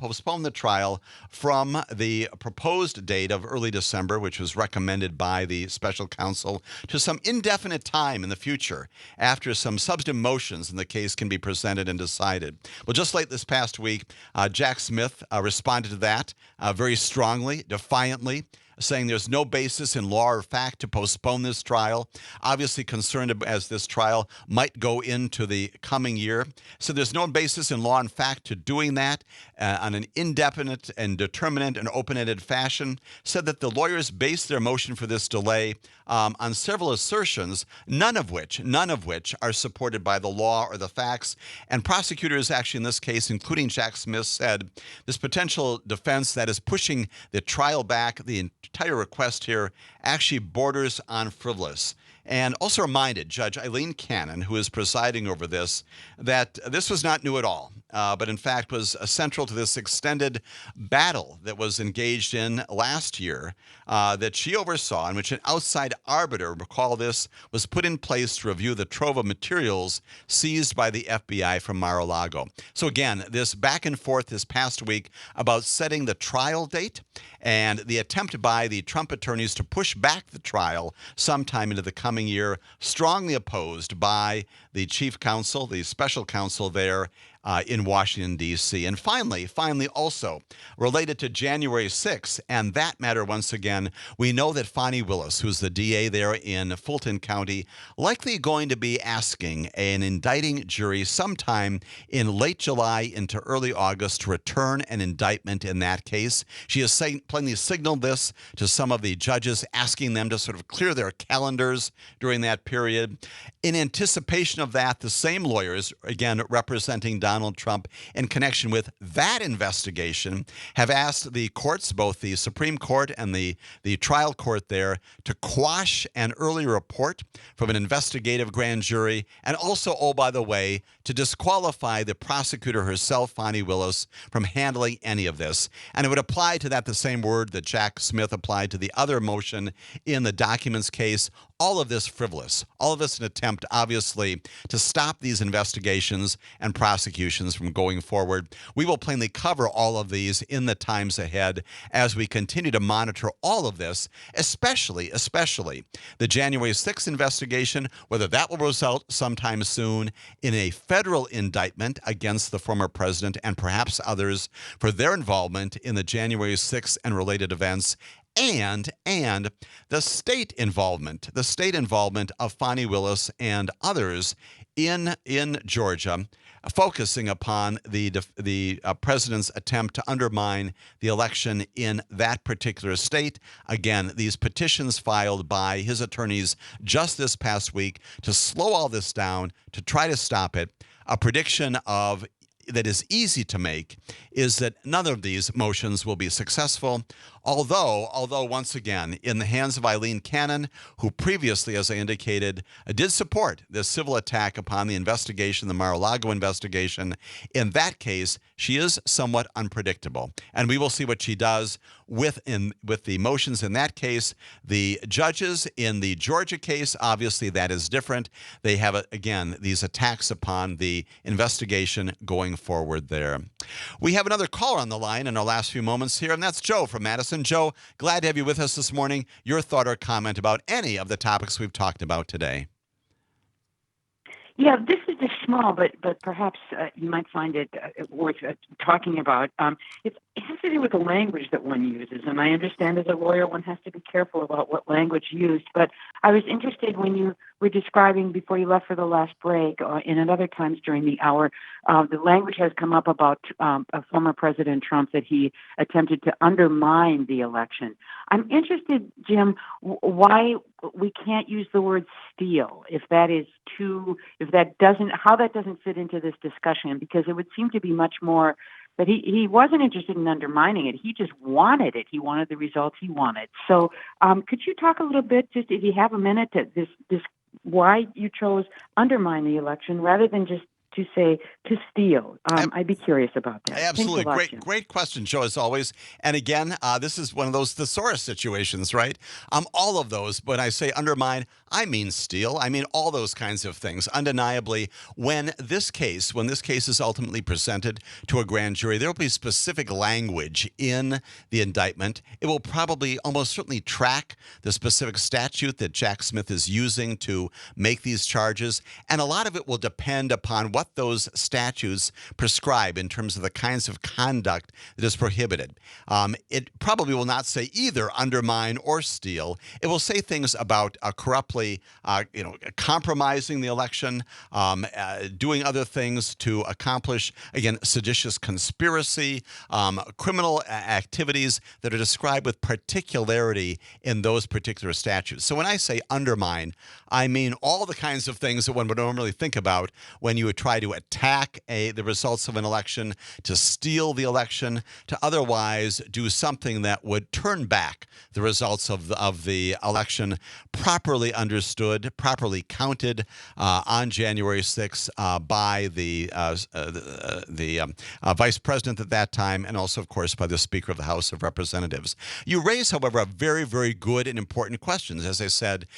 from the proposed date of early December, which was recommended by the special counsel, to some indefinite time in the future after some substantive motions in the case can be presented and decided. Well, just late this past week, Jack Smith responded to that very strongly, defiantly, saying there's no basis in law or fact to postpone this trial, obviously concerned as this trial might go into the coming year. So there's no basis in law and fact to doing that on an indefinite and determinate and open-ended fashion, said that the lawyers based their motion for this delay on several assertions, none of which are supported by the law or the facts. And prosecutors actually in this case, including Jack Smith, said this potential defense that is pushing the trial back, the entire request here actually borders on frivolous. and also reminded Judge Eileen Cannon, who is presiding over this, that this was not new at all, but in fact was central to this extended battle that was engaged in last year that she oversaw, in which an outside arbiter, recall this, was put in place to review the trove of materials seized by the FBI from Mar-a-Lago. So again, this back and forth this past week about setting the trial date and the attempt by the Trump attorneys to push back the trial sometime into the coming year, strongly opposed by the chief counsel, the special counsel there in Washington, D.C. And finally, also related to January 6th, and that matter once again, we know that Fani Willis, who's the DA there in Fulton County, likely going to be asking an indicting jury sometime in late July into early August to return an indictment in that case. She has plainly signaled this to some of the judges, asking them to sort of clear their calendars during that period. In anticipation of that, the same lawyers, again representing Donald Trump in connection with that investigation, have asked the courts, both the Supreme Court and the trial court there, to quash an early report from an investigative grand jury, and also, oh, by the way, to disqualify the prosecutor herself, Fani Willis, from handling any of this. And it would apply to that the same word that Jack Smith applied to the other motion in the documents case. All of this frivolous, all of this an attempt, obviously, to stop these investigations and prosecutions from going forward. We will plainly cover all of these in the times ahead as we continue to monitor all of this, especially the January 6th investigation, whether that will result sometime soon in a federal indictment against the former president and perhaps others for their involvement in the January 6th and related events, and the state involvement of Fani Willis and others in Georgia, focusing upon the president's attempt to undermine the election in that particular state. Again, these petitions filed by his attorneys just this past week to slow all this down, to try to stop it. A prediction of that is easy to make is that none of these motions will be successful, although once again, in the hands of Eileen Cannon, who previously, as I indicated, did support this civil attack upon the investigation, the Mar-a-Lago investigation. In that case, she is somewhat unpredictable, and we will see what she does with the motions in that case. The judges in the Georgia case, obviously that is different. They have, again, these attacks upon the investigation going forward there. We have another caller on the line in our last few moments here, and that's Joe from Madison. Joe, glad to have you with us this morning. Your thought or comment about any of the topics we've talked about today. Yeah, this is just small, but perhaps you might find it worth talking about. It has to do with the language that one uses, and I understand as a lawyer one has to be careful about what language used. But I was interested when you were describing before you left for the last break, and at other times during the hour, the language has come up about former President Trump that he attempted to undermine the election. I'm interested, Jim, why we can't use the word steal how that doesn't fit into this discussion, because it would seem to be much more that he wasn't interested in undermining it. He just wanted it. He wanted the results he wanted. So could you talk a little bit, just if you have a minute, to this why you chose undermine the election rather than just to say to steal? I'd be curious about that. Absolutely. Thanks a lot, Great question, Joe, as always. And again, this is one of those thesaurus situations, right? All of those, when I say undermine, I mean steal. I mean all those kinds of things. Undeniably, when this case is ultimately presented to a grand jury, there will be specific language in the indictment. It will probably almost certainly track the specific statute that Jack Smith is using to make these charges. And a lot of it will depend upon what those statutes prescribe in terms of the kinds of conduct that is prohibited. It probably will not say either undermine or steal. It will say things about corruptly, compromising the election, doing other things to accomplish, again, seditious conspiracy, criminal activities that are described with particularity in those particular statutes. So when I say undermine, I mean all the kinds of things that one would normally think about when you would try try to attack the results of an election, to steal the election, to otherwise do something that would turn back the results of the election, properly understood, properly counted on January 6th by the vice president at that time, and also, of course, by the Speaker of the House of Representatives. You raise, however, a very, very good and important questions. As I said,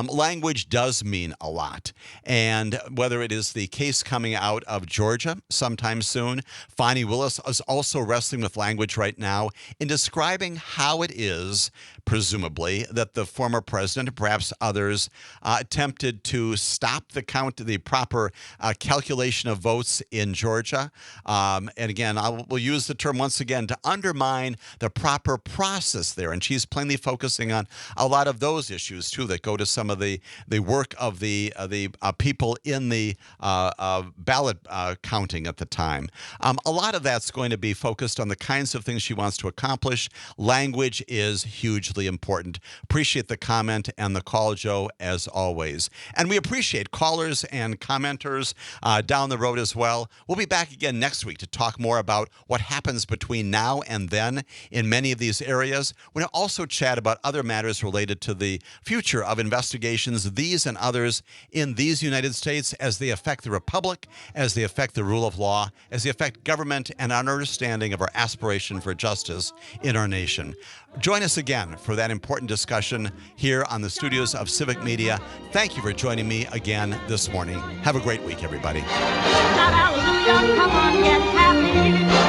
language does mean a lot. And whether it is the case coming out of Georgia sometime soon, Fani Willis is also wrestling with language right now in describing how it is, presumably, that the former president, perhaps others, attempted to stop the proper calculation of votes in Georgia. And again, we'll use the term once again to undermine the proper process there. And she's plainly focusing on a lot of those issues, too, that go to some of the work of the people in the ballot counting at the time. A lot of that's going to be focused on the kinds of things she wants to accomplish. Language is hugely important. Appreciate the comment and the call, Joe, as always. And we appreciate callers and commenters down the road as well. We'll be back again next week to talk more about what happens between now and then in many of these areas. We're going to also chat about other matters related to the future of investigations, these and others, in these United States as they affect the Republic, as they affect the rule of law, as they affect government and our understanding of our aspiration for justice in our nation. Join us again for that important discussion here on the studios of Civic Media. Thank you for joining me again this morning. Have a great week, everybody. Hallelujah, come on, get happy.